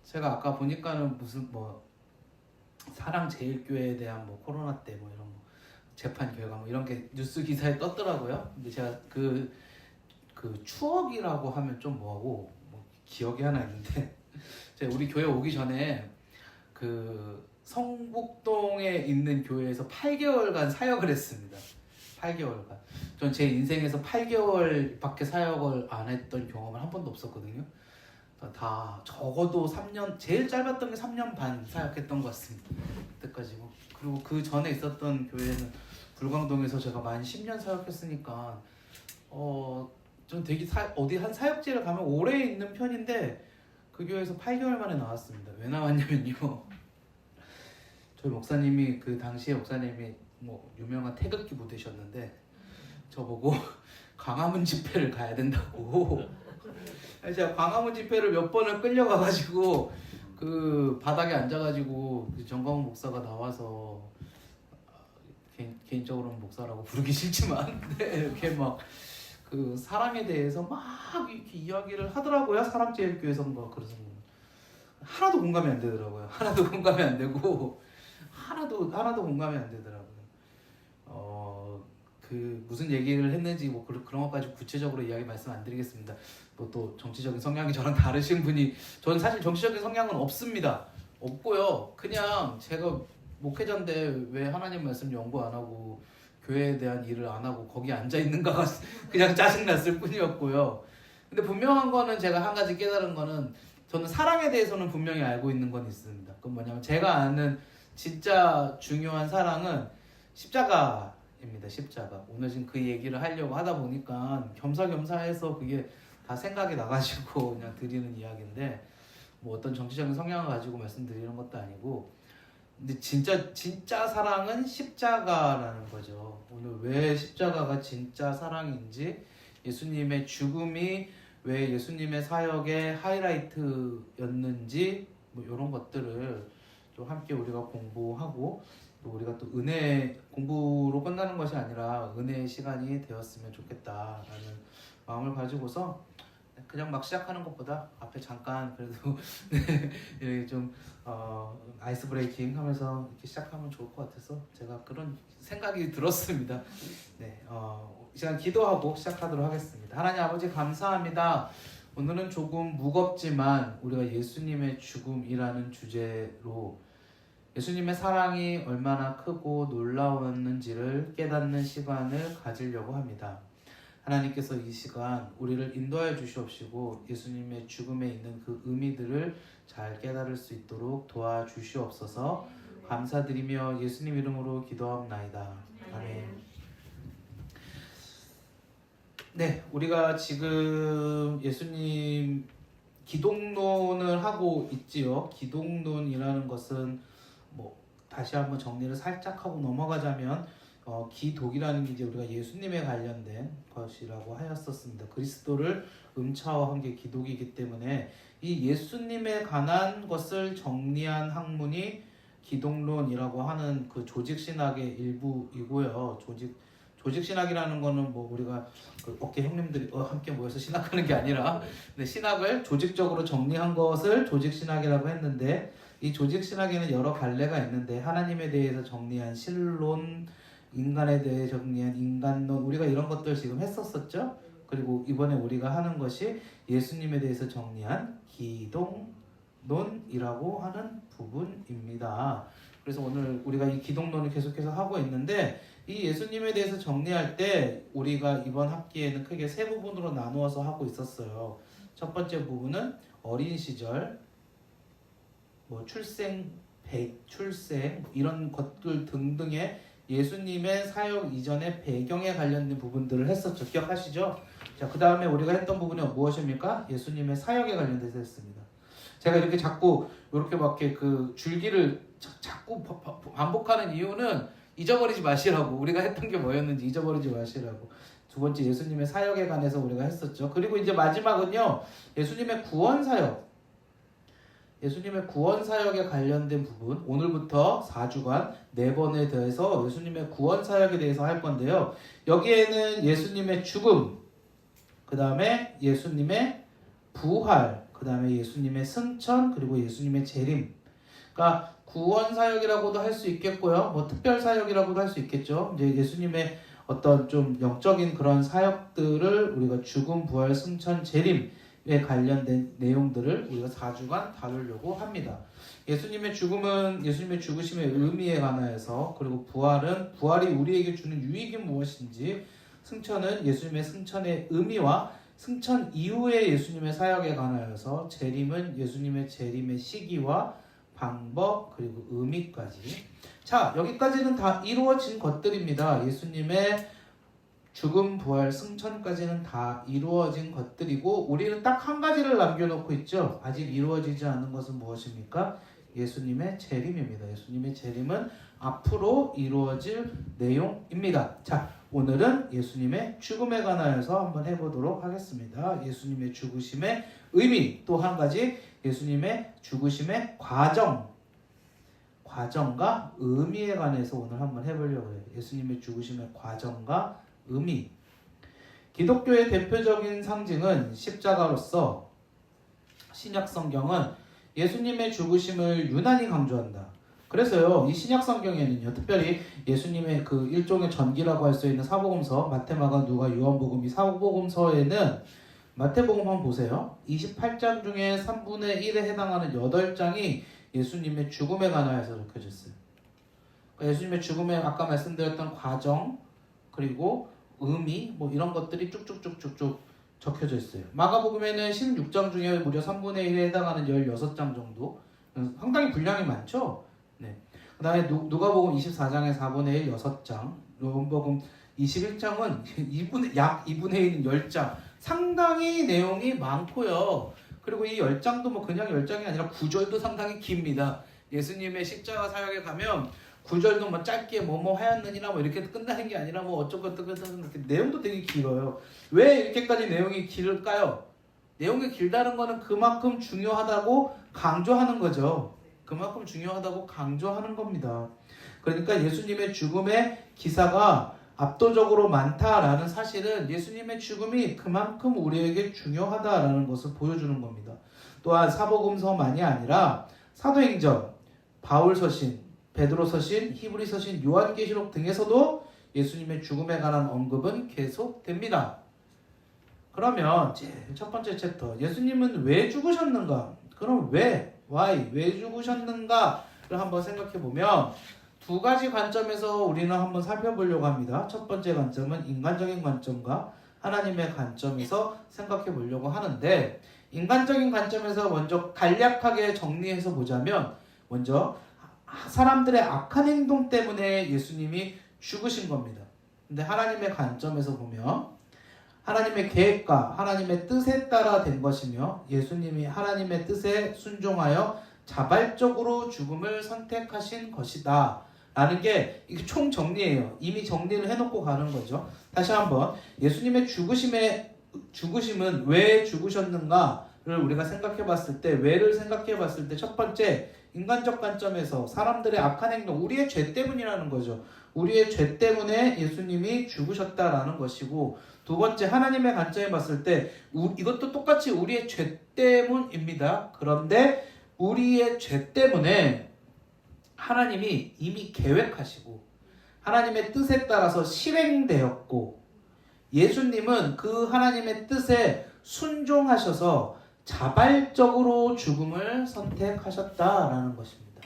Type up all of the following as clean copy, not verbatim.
제가 아까 보니까는 무슨 사랑제일교회에 대한 코로나 때 이런 재판 결과 이런 게 뉴스 기사에 떴더라고요. 근데 제가 그 추억이라고 하면 좀 뭐하고 기억이 하나 있는데 제가 우리 교회 오기 전에 성북동에 있는 교회에서 8개월간 사역을 했습니다. 8개월간. 전 제 인생에서 8개월밖에 사역을 안 했던 경험은 한 번도 없었거든요. 다 적어도 3년, 제일 짧았던 게 3년 반 사역했던 것 같습니다. 그때까지. 그리고 그 전에 있었던 교회는 불광동에서 제가 만 10년 사역했으니까 전 되게 어디 한 사역지를 가면 오래 있는 편인데 그 교회에서 8개월 만에 나왔습니다. 왜 나왔냐면요. 저희 목사님이 그 당시에 목사님이 유명한 태극기 부대셨는데 저보고 광화문 집회를 가야 된다고. 제가 광화문 집회를 몇 번을 끌려가가지고 그 바닥에 앉아가지고 정광훈 목사가 나와서 개인적으로는 목사라고 부르기 싫지만 이렇게 그 사랑에 대해서 이렇게 이야기를 하더라고요. 사랑제일교회선거. 그래서 하나도 공감이 안 되더라고요. 하나도 공감이 안 되고 하나도 공감이 안 되더라고요. 무슨 얘기를 했는지 그런 것까지 구체적으로 이야기 말씀 안 드리겠습니다. 또 정치적인 성향이 저랑 다르신 분이, 저는 사실 정치적인 성향은 없습니다. 없고요. 그냥 제가 목회자인데 왜 하나님 말씀 연구 안 하고 교회에 대한 일을 안 하고 거기 앉아 있는가가 그냥 짜증났을 뿐이었고요. 근데 분명한 거는, 제가 한 가지 깨달은 거는, 저는 사랑에 대해서는 분명히 알고 있는 건 있습니다. 그건 뭐냐면 제가 아는 진짜 중요한 사랑은 십자가입니다. 십자가. 오늘 지금 그 얘기를 하려고 하다 보니까 겸사겸사해서 그게 다 생각이 나가지고 그냥 드리는 이야기인데, 어떤 정치적인 성향을 가지고 말씀드리는 것도 아니고, 근데 진짜 사랑은 십자가라는 거죠. 오늘 왜 십자가가 진짜 사랑인지, 예수님의 죽음이 왜 예수님의 사역의 하이라이트였는지, 이런 것들을 좀 함께 우리가 공부하고, 또 우리가 또 은혜 공부로 끝나는 것이 아니라 은혜의 시간이 되었으면 좋겠다라는 마음을 가지고서 그냥 막 시작하는 것보다 앞에 잠깐 그래도 좀 아이스 브레이킹 하면서 이렇게 시작하면 좋을 것 같아서 제가 그런 생각이 들었습니다. 네, 이 시간 기도하고 시작하도록 하겠습니다. 하나님 아버지 감사합니다. 오늘은 조금 무겁지만 우리가 예수님의 죽음이라는 주제로 예수님의 사랑이 얼마나 크고 놀라웠는지를 깨닫는 시간을 가지려고 합니다. 하나님께서 이 시간 우리를 인도하여 주시옵시고 예수님의 죽음에 있는 그 의미들을 잘 깨달을 수 있도록 도와주시옵소서. 감사드리며 예수님 이름으로 기도합나이다. 아멘. 네, 우리가 지금 예수님 기독론을 하고 있지요. 기독론이라는 것은 다시 한번 정리를 살짝 하고 넘어가자면 기독이라는 게 이제 우리가 예수님에 관련된 것이라고 하였었습니다. 그리스도를 음차화한 게 기독이기 때문에 이 예수님에 관한 것을 정리한 학문이 기독론이라고 하는 그 조직신학의 일부이고요. 조직신학이라는 거는 우리가 어깨 형님들이 함께 모여서 신학하는 게 아니라, 근데 신학을 조직적으로 정리한 것을 조직신학이라고 했는데, 이 조직신학에는 여러 갈래가 있는데 하나님에 대해서 정리한 신론, 인간에 대해 정리한 인간론, 우리가 이런 것들 지금 했었었죠. 그리고 이번에 우리가 하는 것이 예수님에 대해서 정리한 기독론이라고 하는 부분입니다. 그래서 오늘 우리가 이 기독론을 계속해서 하고 있는데, 이 예수님에 대해서 정리할 때 우리가 이번 학기에는 크게 세 부분으로 나누어서 하고 있었어요. 첫 번째 부분은 어린 시절, 출생, 출생 이런 것들 등등의 예수님의 사역 이전의 배경에 관련된 부분들을 했었죠. 기억하시죠? 자, 그 다음에 우리가 했던 부분이 무엇입니까? 예수님의 사역에 관련돼서 했습니다. 제가 이렇게 자꾸 이렇게 그 줄기를 자꾸 반복하는 이유는 잊어버리지 마시라고. 우리가 했던 게 뭐였는지 잊어버리지 마시라고. 두 번째 예수님의 사역에 관해서 우리가 했었죠. 그리고 이제 마지막은요, 예수님의 구원 사역. 예수님의 구원 사역에 관련된 부분, 오늘부터 4주간 4번에 대해서 예수님의 구원 사역에 대해서 할 건데요. 여기에는 예수님의 죽음, 그 다음에 예수님의 부활, 그 다음에 예수님의 승천, 그리고 예수님의 재림. 그러니까 구원 사역이라고도 할 수 있겠고요. 뭐 특별 사역이라고도 할 수 있겠죠. 이제 예수님의 어떤 좀 영적인 그런 사역들을 우리가 죽음, 부활, 승천, 재림에 관련된 내용들을 우리가 4주간 다루려고 합니다. 예수님의 죽음은 예수님의 죽으심의 의미에 관하여서, 그리고 부활이 우리에게 주는 유익이 무엇인지, 승천은 예수님의 승천의 의미와 승천 이후의 예수님의 사역에 관하여서, 재림은 예수님의 재림의 시기와 방법, 그리고 의미까지. 자, 여기까지는 다 이루어진 것들입니다. 예수님의 죽음, 부활, 승천까지는 다 이루어진 것들이고, 우리는 딱 한 가지를 남겨놓고 있죠. 아직 이루어지지 않은 것은 무엇입니까? 예수님의 재림입니다. 예수님의 재림은 앞으로 이루어질 내용입니다. 자, 오늘은 예수님의 죽음에 관하여서 한번 해보도록 하겠습니다. 예수님의 죽으심의 의미, 또 한 가지 예수님의 죽으심의 과정과 의미에 관해서 오늘 한번 해보려고 해요. 예수님의 죽으심의 과정과 의미. 기독교의 대표적인 상징은 십자가로서 신약 성경은 예수님의 죽으심을 유난히 강조한다. 그래서요, 이 신약 성경에는요, 특별히 예수님의 그 일종의 전기라고 할 수 있는 사복음서, 마태, 마가, 누가, 요한복음, 이 사복음서에는 마태복음 한번 보세요. 28장 중에 3분의 1에 해당하는 8장이 예수님의 죽음에 관하여서 적혀져 있어요. 그러니까 예수님의 죽음에 아까 말씀드렸던 과정, 그리고 의미, 뭐 이런 것들이 쭉쭉쭉쭉쭉 적혀져 있어요. 마가복음에는 16장 중에 무려 3분의 1에 해당하는 16장 정도, 상당히 분량이 많죠. 네. 그 다음에 누가복음 24장에 4분의 1, 6장, 요한복음 21장은 약 2분의 1인 10장, 상당히 내용이 많고요. 그리고 이 10장도 뭐 그냥 10장이 아니라 구절도 상당히 깁니다. 예수님의 십자가 사역에 가면 구절도 뭐 짧게 뭐뭐 하였느니라 뭐 이렇게 끝나는 게 아니라 뭐 어쩌고 이렇게 내용도 되게 길어요. 왜 이렇게까지 내용이 길까요? 내용이 길다는 거는 그만큼 중요하다고 강조하는 거죠. 그만큼 중요하다고 강조하는 겁니다. 그러니까 예수님의 죽음의 기사가 압도적으로 많다라는 사실은 예수님의 죽음이 그만큼 우리에게 중요하다라는 것을 보여주는 겁니다. 또한 사복음서만이 아니라 사도행전, 바울서신, 베드로서신, 히브리서신, 요한계시록 등에서도 예수님의 죽음에 관한 언급은 계속됩니다. 그러면 첫 번째 챕터, 예수님은 왜 죽으셨는가? 그럼 왜 죽으셨는가를 한번 생각해 보면 두 가지 관점에서 우리는 한번 살펴보려고 합니다. 첫 번째 관점은 인간적인 관점과 하나님의 관점에서 생각해 보려고 하는데, 인간적인 관점에서 먼저 간략하게 정리해서 보자면, 먼저 사람들의 악한 행동 때문에 예수님이 죽으신 겁니다. 근데 하나님의 관점에서 보면 하나님의 계획과 하나님의 뜻에 따라 된 것이며, 예수님이 하나님의 뜻에 순종하여 자발적으로 죽음을 선택하신 것이다 라는 게 이게 총 정리예요. 이미 정리를 해놓고 가는 거죠. 다시 한번, 예수님의 죽으심은 왜 죽으셨는가를 우리가 생각해 봤을 때, 왜를 생각해 봤을 때, 첫 번째, 인간적 관점에서 사람들의 악한 행동, 우리의 죄 때문이라는 거죠. 우리의 죄 때문에 예수님이 죽으셨다라는 것이고, 두 번째, 하나님의 관점에 봤을 때 이것도 똑같이 우리의 죄 때문입니다. 그런데 우리의 죄 때문에 하나님이 이미 계획하시고 하나님의 뜻에 따라서 실행되었고, 예수님은 그 하나님의 뜻에 순종하셔서 자발적으로 죽음을 선택하셨다라는 것입니다.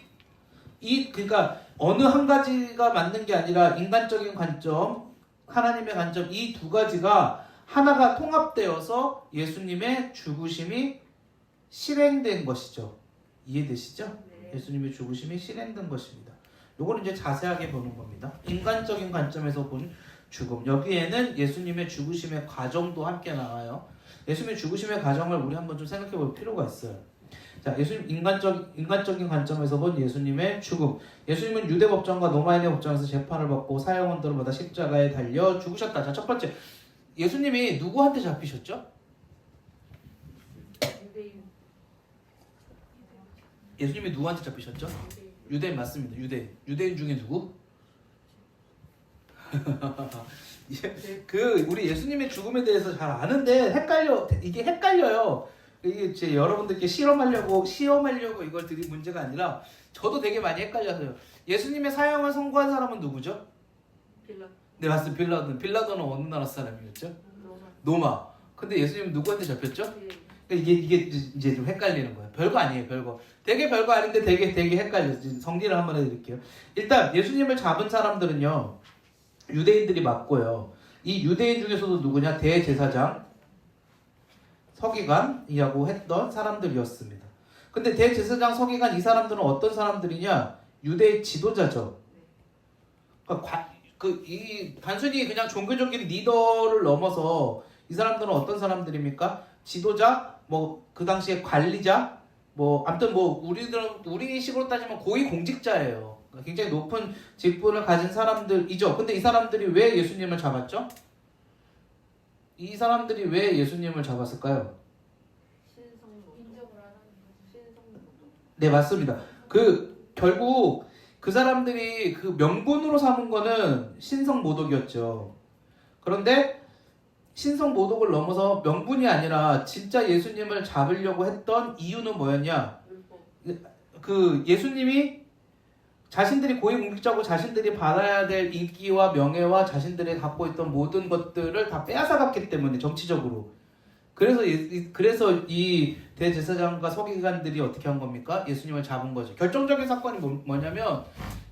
그러니까 어느 한 가지가 맞는 게 아니라 인간적인 관점, 하나님의 관점, 이 두 가지가 하나가 통합되어서 예수님의 죽으심이 실행된 것이죠. 이해되시죠? 네. 예수님의 죽으심이 실행된 것입니다. 요거는 이제 자세하게 보는 겁니다. 인간적인 관점에서 본 죽음. 여기에는 예수님의 죽으심의 과정도 함께 나와요. 예수님의 죽으심의 과정을 우리 한번 좀 생각해 볼 필요가 있어요. 자, 예수님 인간적인 관점에서 본 예수님의 죽음. 예수님은 유대 법정과 로마인의 법정에서 재판을 받고 사형원들마다 십자가에 달려 죽으셨다. 자, 첫 번째, 예수님이 누구한테 잡히셨죠? 예수님이 누구한테 잡히셨죠? 유대인 맞습니다. 유대인 중에 누구? 우리 예수님의 죽음에 대해서 잘 아는데 이게 헷갈려요. 이게 이제 여러분들께 시험하려고 이걸 드린 문제가 아니라 저도 되게 많이 헷갈려서요. 예수님의 사형을 선고한 사람은 누구죠? 빌라도. 네, 맞습니다. 빌라도는 어느 나라 사람이었죠? 로마. 근데 예수님은 누구한테 잡혔죠? 그러니까 이게 이제 좀 헷갈리는 거예요. 별거 아니에요, 별거. 되게 별거 아닌데 되게 헷갈려요. 정리를 한번 해드릴게요. 일단 예수님을 잡은 사람들은요, 유대인들이 맞고요. 이 유대인 중에서도 누구냐? 대제사장, 서기관이라고 했던 사람들이었습니다. 근데 대제사장, 서기관 이 사람들은 어떤 사람들이냐? 유대의 지도자죠. 그러니까 단순히 그냥 종교적인 리더를 넘어서 이 사람들은 어떤 사람들입니까? 지도자, 뭐 그 당시에 관리자, 뭐 아무튼 뭐 우리 식으로 따지면 고위 공직자예요. 그러니까 굉장히 높은 직분을 가진 사람들이죠. 근데 이 사람들이 왜 예수님을 잡았죠? 이 사람들이 왜 예수님을 잡았을까요? 네, 맞습니다. 결국 그 사람들이 그 명분으로 삼은 거는 신성모독이었죠. 그런데 신성모독을 넘어서 명분이 아니라 진짜 예수님을 잡으려고 했던 이유는 뭐였냐? 그 예수님이 자신들이 고위공직자고 자신들이 받아야 될 인기와 명예와 자신들이 갖고 있던 모든 것들을 다 빼앗아갔기 때문에 정치적으로. 그래서 이 대제사장과 서기관들이 어떻게 한 겁니까? 예수님을 잡은 거죠. 결정적인 사건이 뭐냐면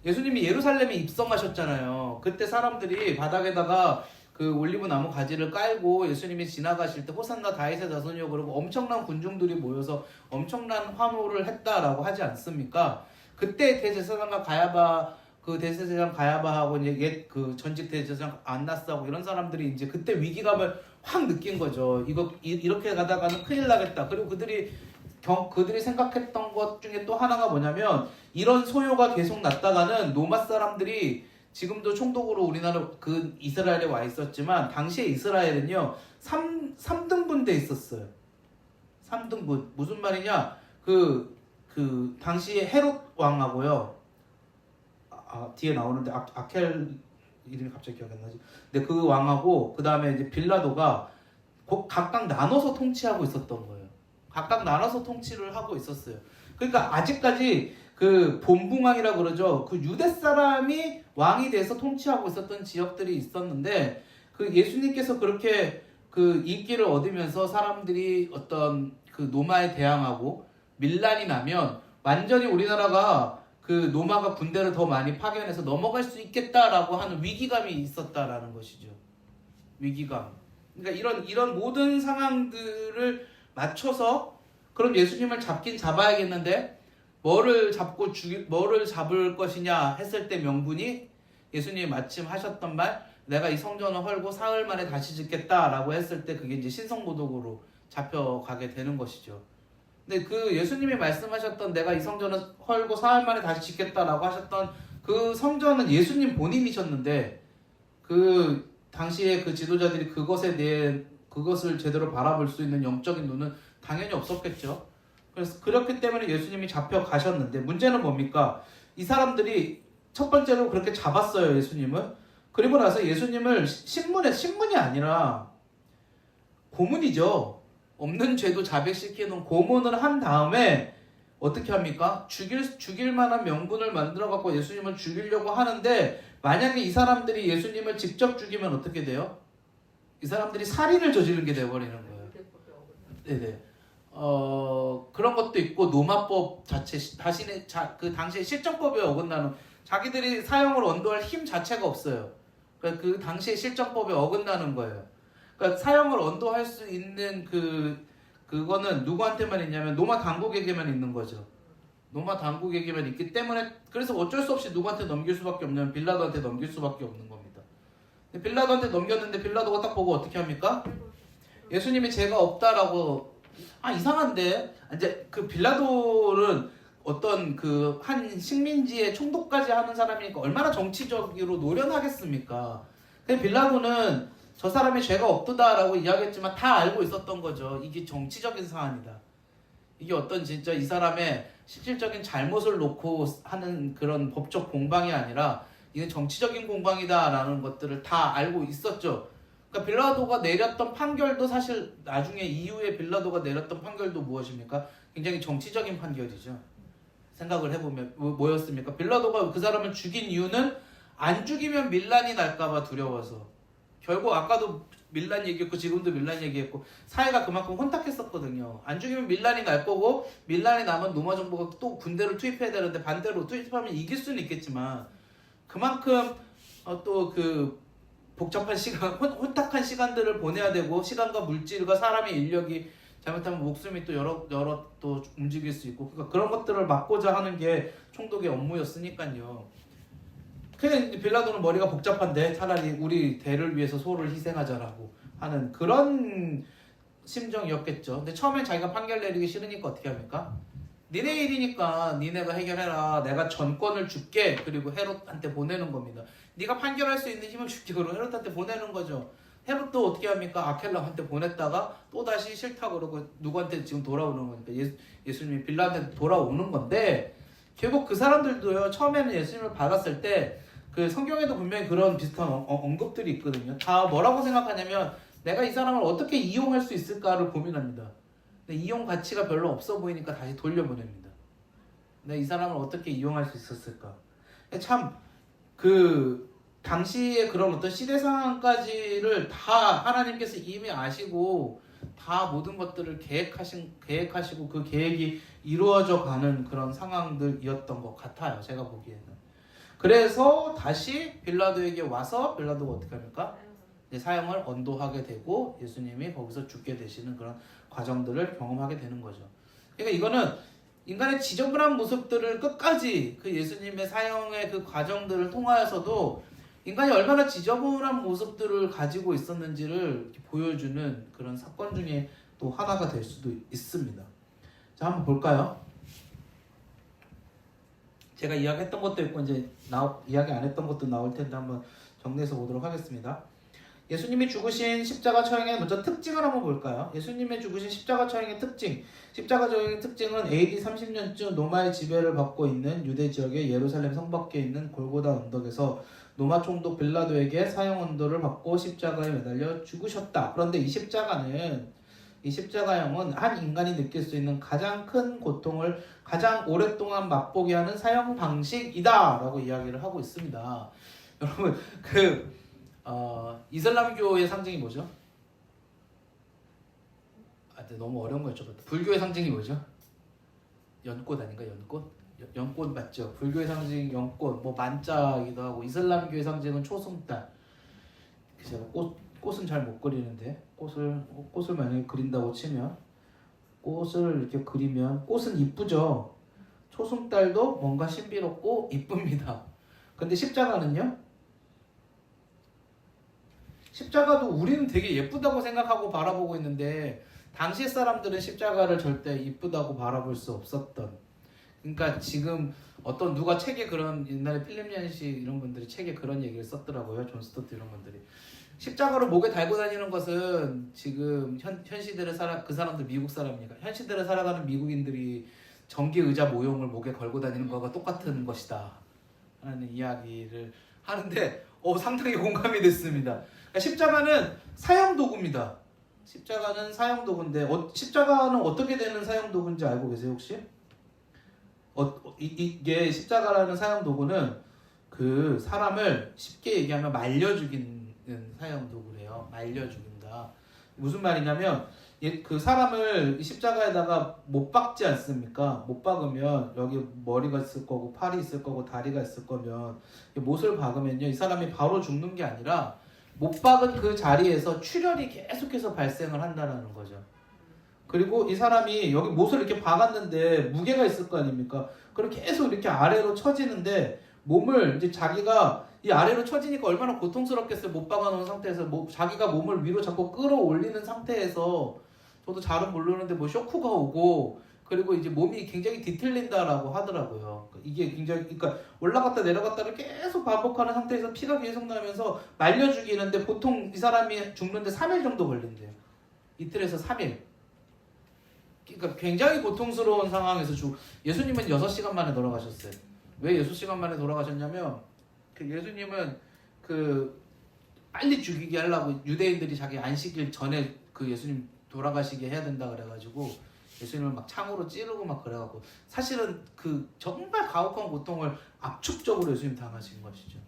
예수님이 예루살렘에 입성하셨잖아요. 그때 사람들이 바닥에다가 그 올리브 나무 가지를 깔고 예수님이 지나가실 때 호산나 다윗의 자손이요 그러고 엄청난 군중들이 모여서 엄청난 환호를 했다라고 하지 않습니까? 그때 대제사장과 대제사장 가야바하고 이제 그 전직 대제사장 안나스하고 이런 사람들이 이제 그때 위기감을 확 느낀 거죠. 이렇게 가다가는 큰일 나겠다. 그리고 그들이 생각했던 것 중에 또 하나가 뭐냐면 이런 소요가 계속 났다가는 로마 사람들이 지금도 총독으로 우리나라 이스라엘에 와 있었지만 당시에 이스라엘은요 3등분돼 있었어요. 3등분 무슨 말이냐? 당시에 헤롯 왕하고요. 뒤에 나오는데 아켈 이름이 갑자기 기억이 안 나지. 근데 그 왕하고 그 다음에 이제 빌라도가 각각 나눠서 통치하고 있었던 거예요. 각각 나눠서 통치를 하고 있었어요. 그러니까 아직까지 그 본붕왕이라고 그러죠. 그 유대 사람이 왕이 돼서 통치하고 있었던 지역들이 있었는데 그 예수님께서 그렇게 그 인기를 얻으면서 사람들이 어떤 그 노마에 대항하고 밀란이 나면 완전히 우리나라가 그 로마가 군대를 더 많이 파견해서 넘어갈 수 있겠다라고 하는 위기감이 있었다라는 것이죠. 위기감. 그러니까 이런 모든 상황들을 맞춰서 그럼 예수님을 잡긴 잡아야겠는데 뭐를 잡을 것이냐 했을 때 명분이 예수님이 마침 하셨던 말, 내가 이 성전을 헐고 사흘 만에 다시 짓겠다라고 했을 때 그게 이제 신성모독으로 잡혀가게 되는 것이죠. 근데 그 예수님이 말씀하셨던 내가 이 성전을 헐고 사흘 만에 다시 짓겠다라고 하셨던 그 성전은 예수님 본인이셨는데 그 당시에 그 지도자들이 그것을 제대로 바라볼 수 있는 영적인 눈은 당연히 없었겠죠. 그래서 그렇기 때문에 예수님이 잡혀가셨는데 문제는 뭡니까? 이 사람들이 첫 번째로 그렇게 잡았어요, 예수님을. 그리고 나서 예수님을 신문이 아니라 고문이죠. 없는 죄도 자백시키는 고문을 한 다음에 어떻게 합니까? 죽일 만한 명분을 만들어 갖고 예수님을 죽이려고 하는데 만약에 이 사람들이 예수님을 직접 죽이면 어떻게 돼요? 이 사람들이 살인을 저지른 게 돼버리는 거예요. 네네. 그런 것도 있고 노마법 자체 그 당시에 실정법에 어긋나는 자기들이 사형을 언도할 힘 자체가 없어요. 그러니까 그 당시에 실정법에 어긋나는 거예요. 그러니까 사형을 언도할 수 있는 그거는 누구한테만 있냐면 로마 당국에게만 있는 거죠. 로마 당국에게만 있기 때문에 그래서 어쩔 수 없이 누구한테 넘길 수밖에 없냐면 빌라도한테 넘길 수밖에 없는 겁니다. 근데 빌라도한테 넘겼는데 빌라도가 딱 보고 어떻게 합니까? 예수님이 죄가 없다라고 이상한데 이제 그 빌라도는 어떤 그 한 식민지의 총독까지 하는 사람이니까 얼마나 정치적으로 노련하겠습니까? 근데 빌라도는 저 사람이 죄가 없다라고 이야기했지만 다 알고 있었던 거죠. 이게 정치적인 사안이다. 이게 어떤 진짜 이 사람의 실질적인 잘못을 놓고 하는 그런 법적 공방이 아니라 이건 정치적인 공방이다라는 것들을 다 알고 있었죠. 그러니까 빌라도가 내렸던 판결도 사실 나중에 이후에 빌라도가 내렸던 판결도 무엇입니까? 굉장히 정치적인 판결이죠. 생각을 해보면 뭐였습니까? 빌라도가 그 사람을 죽인 이유는 안 죽이면 밀란이 날까봐 두려워서. 결국 아까도 밀란 얘기했고 지금도 밀란 얘기했고 사회가 그만큼 혼탁했었거든요. 안 죽이면 밀란이 날 거고 밀란이 나면 로마 정부가 또 군대를 투입해야 되는데 반대로 투입하면 이길 수는 있겠지만 그만큼 또 그 복잡한 시간, 혼탁한 시간들을 보내야 되고 시간과 물질과 사람의 인력이 잘못하면 목숨이 또 여러 또 움직일 수 있고 그러니까 그런 것들을 막고자 하는 게 총독의 업무였으니까요. 그냥 빌라도는 머리가 복잡한데 차라리 우리 대를 위해서 소를 희생하자라고 하는 그런 심정이었겠죠. 근데 처음엔 자기가 판결 내리기 싫으니까 어떻게 합니까? 니네 일이니까 니네가 해결해라. 내가 전권을 줄게. 그리고 헤롯한테 보내는 겁니다. 네가 판결할 수 있는 힘을 줄게. 그리고 헤롯한테 보내는 거죠. 헤롯도 어떻게 합니까? 아켈라한테 보냈다가 또다시 싫다 그러고 누구한테 지금 돌아오는 거니까 예수님이 빌라도한테 돌아오는 건데 결국 그 사람들도요. 처음에는 예수님을 받았을 때 그 성경에도 분명히 그런 비슷한 언급들이 있거든요. 다 뭐라고 생각하냐면 내가 이 사람을 어떻게 이용할 수 있을까를 고민합니다. 근데 이용 가치가 별로 없어 보이니까 다시 돌려보냅니다. 내가 이 사람을 어떻게 이용할 수 있었을까? 참 그 당시에 그런 어떤 시대 상황까지를 다 하나님께서 이미 아시고 다 모든 것들을 계획하시고 그 계획이 이루어져 가는 그런 상황들이었던 것 같아요. 제가 보기에는. 그래서 다시 빌라도에게 와서 빌라도가 어떻게 합니까? 이제 사형을 언도하게 되고 예수님이 거기서 죽게 되시는 그런 과정들을 경험하게 되는 거죠. 그러니까 이거는 인간의 지저분한 모습들을 끝까지 그 예수님의 사형의 그 과정들을 통하여서도 인간이 얼마나 지저분한 모습들을 가지고 있었는지를 이렇게 보여주는 그런 사건 중에 또 하나가 될 수도 있습니다. 자, 한번 볼까요? 제가 이야기했던 것도 있고 이제 이야기 안 했던 것도 나올 텐데 한번 정리해서 보도록 하겠습니다. 예수님이 죽으신 십자가 처형의 먼저 특징을 한번 볼까요? 예수님의 죽으신 십자가 처형의 특징. 십자가 처형의 특징은 AD 30년쯤 로마의 지배를 받고 있는 유대 지역의 예루살렘 성 밖에 있는 골고다 언덕에서 로마 총독 빌라도에게 사형 언도를 받고 십자가에 매달려 죽으셨다. 그런데 이 십자가형은 한 인간이 느낄 수 있는 가장 큰 고통을 가장 오랫동안 맛보게 하는 사형 방식이다 라고 이야기를 하고 있습니다. 여러분 이슬람교의 상징이 뭐죠? 너무 어려운 거 여쭤봤다. 불교의 상징이 뭐죠? 연꽃 아닌가? 연꽃 맞죠? 불교의 상징 연꽃, 뭐 만자이기도 하고 이슬람교의 상징은 초승달. 제가 꽃은 잘 못 그리는데 꽃을 만약에 그린다고 치면 꽃을 이렇게 그리면 꽃은 이쁘죠. 초승달도 뭔가 신비롭고 이쁩니다. 근데 십자가는요? 십자가도 우리는 되게 예쁘다고 생각하고 바라보고 있는데 당시 사람들은 십자가를 절대 이쁘다고 바라볼 수 없었던. 그러니까 지금 누가 책에 그런 옛날에 필립 얀시 이런 분들이 책에 그런 얘기를 썼더라고요. 존 스토트 이런 분들이. 십자가를 목에 달고 다니는 것은 지금 현 시대를 그 사람들 미국 사람이니까 현 시대를 살아가는 미국인들이 전기 의자 모형을 목에 걸고 다니는 거가 똑같은 것이다 하는 이야기를 하는데 상당히 공감이 됐습니다. 그러니까 십자가는 사형 도구입니다. 십자가는 사형 도구인데 십자가는 어떻게 되는 사형 도구인지 알고 계세요 혹시? 이게 십자가라는 사형 도구는 그 사람을 쉽게 얘기하면 말려 죽이는 사형 도구래요. 말려 죽인다. 무슨 말이냐면 그 사람을 십자가에다가 못 박지 않습니까? 못 박으면 여기 머리가 있을 거고 팔이 있을 거고 다리가 있을 거면 못을 박으면요 이 사람이 바로 죽는 게 아니라 못 박은 그 자리에서 출혈이 계속해서 발생을 한다는 거죠. 그리고 이 사람이 여기 못을 이렇게 박았는데 무게가 있을 거 아닙니까? 그럼 계속 이렇게 아래로 처지는데 몸을 이제 자기가 이 아래로 처지니까 얼마나 고통스럽겠어요. 못 박아놓은 상태에서 자기가 몸을 위로 자꾸 끌어올리는 상태에서 저도 잘은 모르는데 쇼크가 오고 그리고 이제 몸이 굉장히 뒤틀린다라고 하더라고요. 이게 굉장히 그러니까 올라갔다 내려갔다를 계속 반복하는 상태에서 피가 계속 나면서 말려 죽이는데 보통 이 사람이 죽는데 3일 정도 걸린대요. 이틀에서 3일. 그러니까 굉장히 고통스러운 상황에서 예수님은 6시간 만에 돌아가셨어요. 왜 6시간 만에 돌아가셨냐면 예수님은 빨리 죽이게 하려고 유대인들이 자기 안식일 전에 그 예수님 돌아가시게 해야 된다 그래가지고 예수님을 막 창으로 찌르고 막 그래갖고 사실은 그 정말 가혹한 고통을 압축적으로 예수님 당하신 것이죠.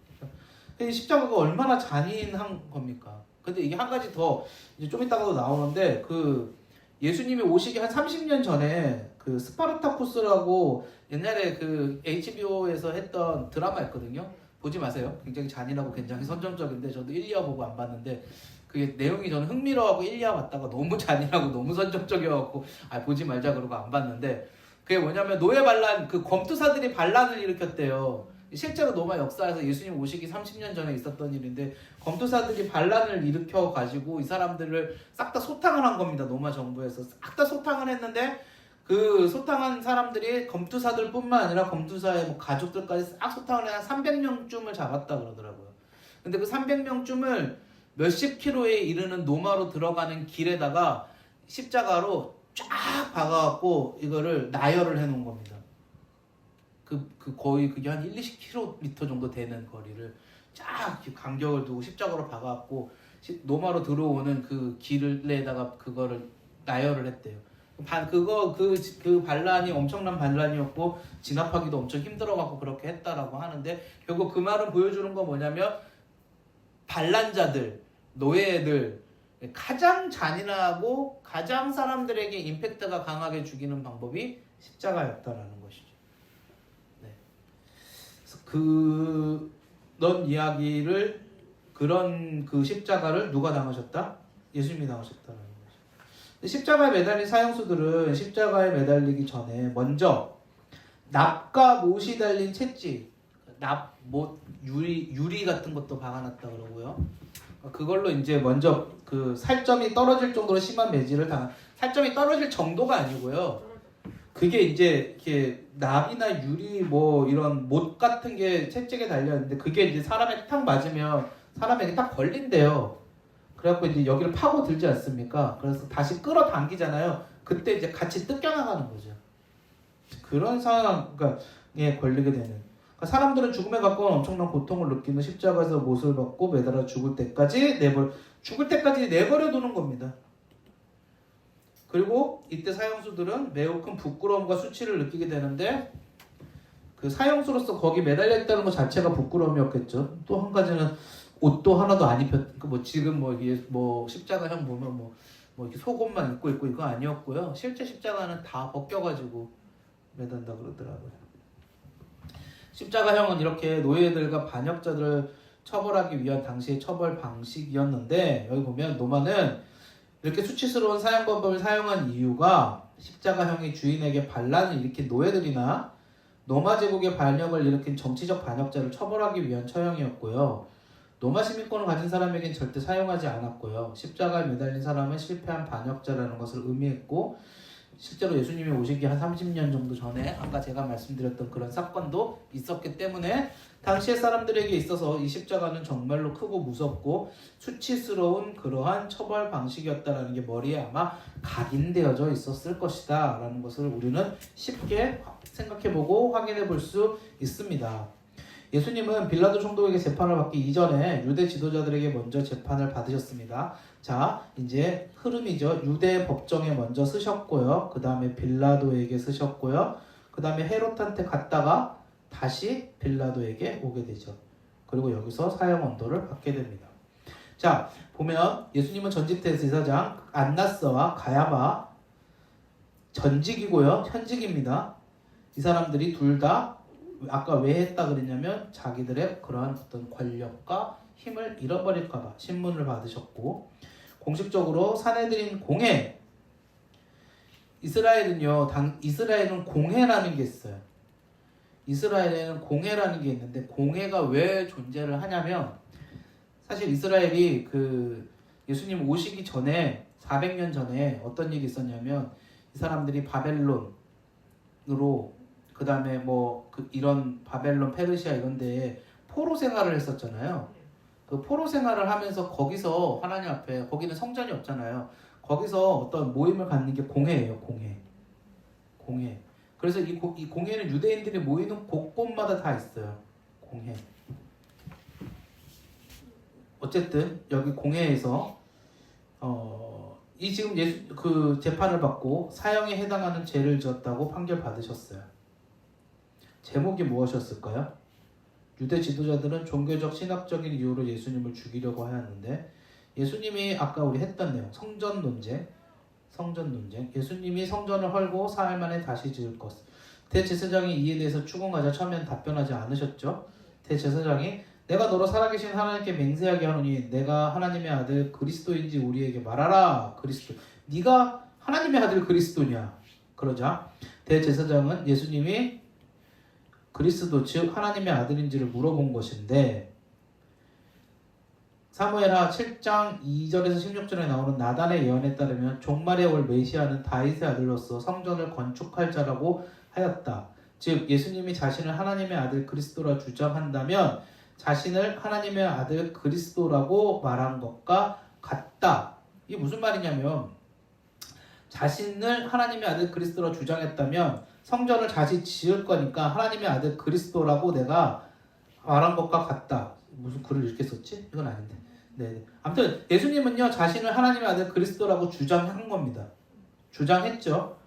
이 십자가가 얼마나 잔인한 겁니까? 근데 이게 한 가지 더 이제 좀 이따가도 나오는데 그 예수님이 오시기 한 30년 전에 그 스파르타쿠스라고 옛날에 그 HBO에서 했던 드라마였거든요. 보지 마세요. 굉장히 잔인하고 굉장히 선정적인데 저도 1, 2화 보고 안 봤는데 그게 내용이 저는 흥미로워하고 1, 2화 봤다가 너무 잔인하고 너무 선정적이어갖고 보지 말자 그러고 안 봤는데 그게 뭐냐면 노예 반란 그 검투사들이 반란을 일으켰대요. 실제로 로마 역사에서 예수님 오시기 30년 전에 있었던 일인데 검투사들이 반란을 일으켜 가지고 이 사람들을 싹 다 소탕을 한 겁니다. 로마 정부에서 싹 다 소탕을 했는데 그 소탕한 사람들이 검투사들뿐만 아니라 검투사의 뭐 가족들까지 싹 소탕을 해서 300명쯤을 잡았다 그러더라고요. 근데 그 300명쯤을 몇십 킬로에 이르는 노마로 들어가는 길에다가 십자가로 쫙 박아갖고 이거를 나열을 해놓은 겁니다. 그 거의 그게 한 1, 20km 정도 되는 거리를 쫙 간격을 두고 십자가로 박아갖고 노마로 들어오는 그 길에다가 그거를 나열을 했대요. 그 반란이 엄청난 반란이었고 진압하기도 엄청 힘들어갖고 그렇게 했다라고 하는데 결국 그 말은 보여주는 건 뭐냐면 반란자들, 노예들 가장 잔인하고 가장 사람들에게 임팩트가 강하게 죽이는 방법이 십자가였다라는 것이죠. 네. 그런 이야기를 그런 그 십자가를 누가 당하셨다? 예수님이 당하셨다라는 거죠. 십자가에 매달린 사형수들은 십자가에 매달리기 전에 먼저 납과 못이 달린 채찍, 못 유리 같은 것도 박아놨다 그러고요. 그걸로 이제 먼저 그 살점이 떨어질 정도로 심한 매질을 살점이 떨어질 정도가 아니고요. 그게 이제 이렇게 납이나 유리 뭐 이런 못 같은 게 채찍에 달려 있는데 그게 이제 사람에 탁 맞으면 사람에게 딱 걸린대요. 그래갖고 이제 여기를 파고 들지 않습니까? 그래서 다시 끌어당기잖아요. 그때 이제 같이 뜯겨나가는 거죠. 그런 상황에 걸리게 되는. 그러니까 사람들은 죽음에 가까운 엄청난 고통을 느끼는 십자가에서 못을 받고 매달아 죽을 때까지 내버려 두는 겁니다. 그리고 이때 사형수들은 매우 큰 부끄러움과 수치를 느끼게 되는데 그 사형수로서 거기 매달려 있다는 것 자체가 부끄러움이었겠죠. 또 한 가지는 옷도 하나도 안 입혔. 뭐 지금 뭐 십자가형 보면 뭐 이렇게 속옷만 입고 있고 이거 아니었고요. 실제 십자가는 다 벗겨가지고 매단다 그러더라고요. 십자가형은 이렇게 노예들과 반역자들을 처벌하기 위한 당시의 처벌 방식이었는데 여기 보면 로마는 이렇게 수치스러운 사형법을 사용한 이유가 십자가형이 주인에게 반란을 일으킨 노예들이나 로마 제국의 반역을 일으킨 정치적 반역자를 처벌하기 위한 처형이었고요. 로마 시민권을 가진 사람에겐 절대 사용하지 않았고요. 십자가에 매달린 사람은 실패한 반역자라는 것을 의미했고 실제로 예수님이 오시기 한 30년 정도 전에 아까 제가 말씀드렸던 그런 사건도 있었기 때문에 당시의 사람들에게 있어서 이 십자가는 정말로 크고 무섭고 수치스러운 그러한 처벌 방식이었다라는 게 머리에 아마 각인되어져 있었을 것이다 라는 것을 우리는 쉽게 생각해보고 확인해 볼 수 있습니다. 예수님은 빌라도 총독에게 재판을 받기 이전에 유대 지도자들에게 먼저 재판을 받으셨습니다. 자, 이제 흐름이죠. 유대 법정에 먼저 쓰셨고요. 그 다음에 빌라도에게 쓰셨고요. 그 다음에 헤롯한테 갔다가 다시 빌라도에게 오게 되죠. 그리고 여기서 사형 언도를 받게 됩니다. 자, 보면 예수님은 전직대제사장 안나스와 가야바 전직이고요. 현직입니다. 이 사람들이 둘 다 아까 왜 했다 그랬냐면 자기들의 그러한 어떤 권력과 힘을 잃어버릴까봐 신문을 받으셨고 공식적으로 사내들인 공회 이스라엘은 공회라는 게 있어요. 이스라엘에는 공회라는 게 있는데 공회가 왜 존재를 하냐면 사실 이스라엘이 그 예수님 오시기 전에 400년 전에 어떤 일이 있었냐면 이 사람들이 바벨론으로 그 다음에 이런 바벨론, 페르시아 이런 데에 포로 생활을 했었잖아요. 그 포로 생활을 하면서 거기서 하나님 앞에 거기는 성전이 없잖아요. 거기서 어떤 모임을 갖는 게 공회예요. 공회. 그래서 이 공회는 유대인들이 모이는 곳곳마다 다 있어요. 공회. 어쨌든 여기 공회에서 이 지금 그 재판을 받고 사형에 해당하는 죄를 지었다고 판결 받으셨어요. 제목이 무엇이었을까요? 유대 지도자들은 종교적 신학적인 이유로 예수님을 죽이려고 하였는데, 예수님이 아까 우리 했던 내용, 성전 논쟁, 예수님이 성전을 헐고 사흘 만에 다시 지을 것. 대제사장이 이에 대해서 추궁하자 처음엔 답변하지 않으셨죠. 대제사장이 내가 너로 살아계신 하나님께 맹세하게 하노니 내가 하나님의 아들 그리스도인지 우리에게 말하라. 그리스도, 네가 하나님의 아들 그리스도냐. 그러자 대제사장은 예수님이 그리스도 즉 하나님의 아들인지를 물어본 것인데, 사무엘하 7장 2절에서 16절에 나오는 나단의 예언에 따르면 종말에 올 메시아는 다윗의 아들로서 성전을 건축할 자라고 하였다. 즉 예수님이 자신을 하나님의 아들 그리스도라 주장한다면 자신을 하나님의 아들 그리스도라고 말한 것과 같다. 이게 무슨 말이냐면, 자신을 하나님의 아들 그리스도라 주장했다면 성전을 다시 지을 거니까 하나님의 아들 그리스도라고 내가 말한 것과 같다. 무슨 글을 이렇게 썼지? 이건 아닌데. 네. 아무튼 예수님은요 자신을 하나님의 아들 그리스도라고 주장한 겁니다. 주장했죠.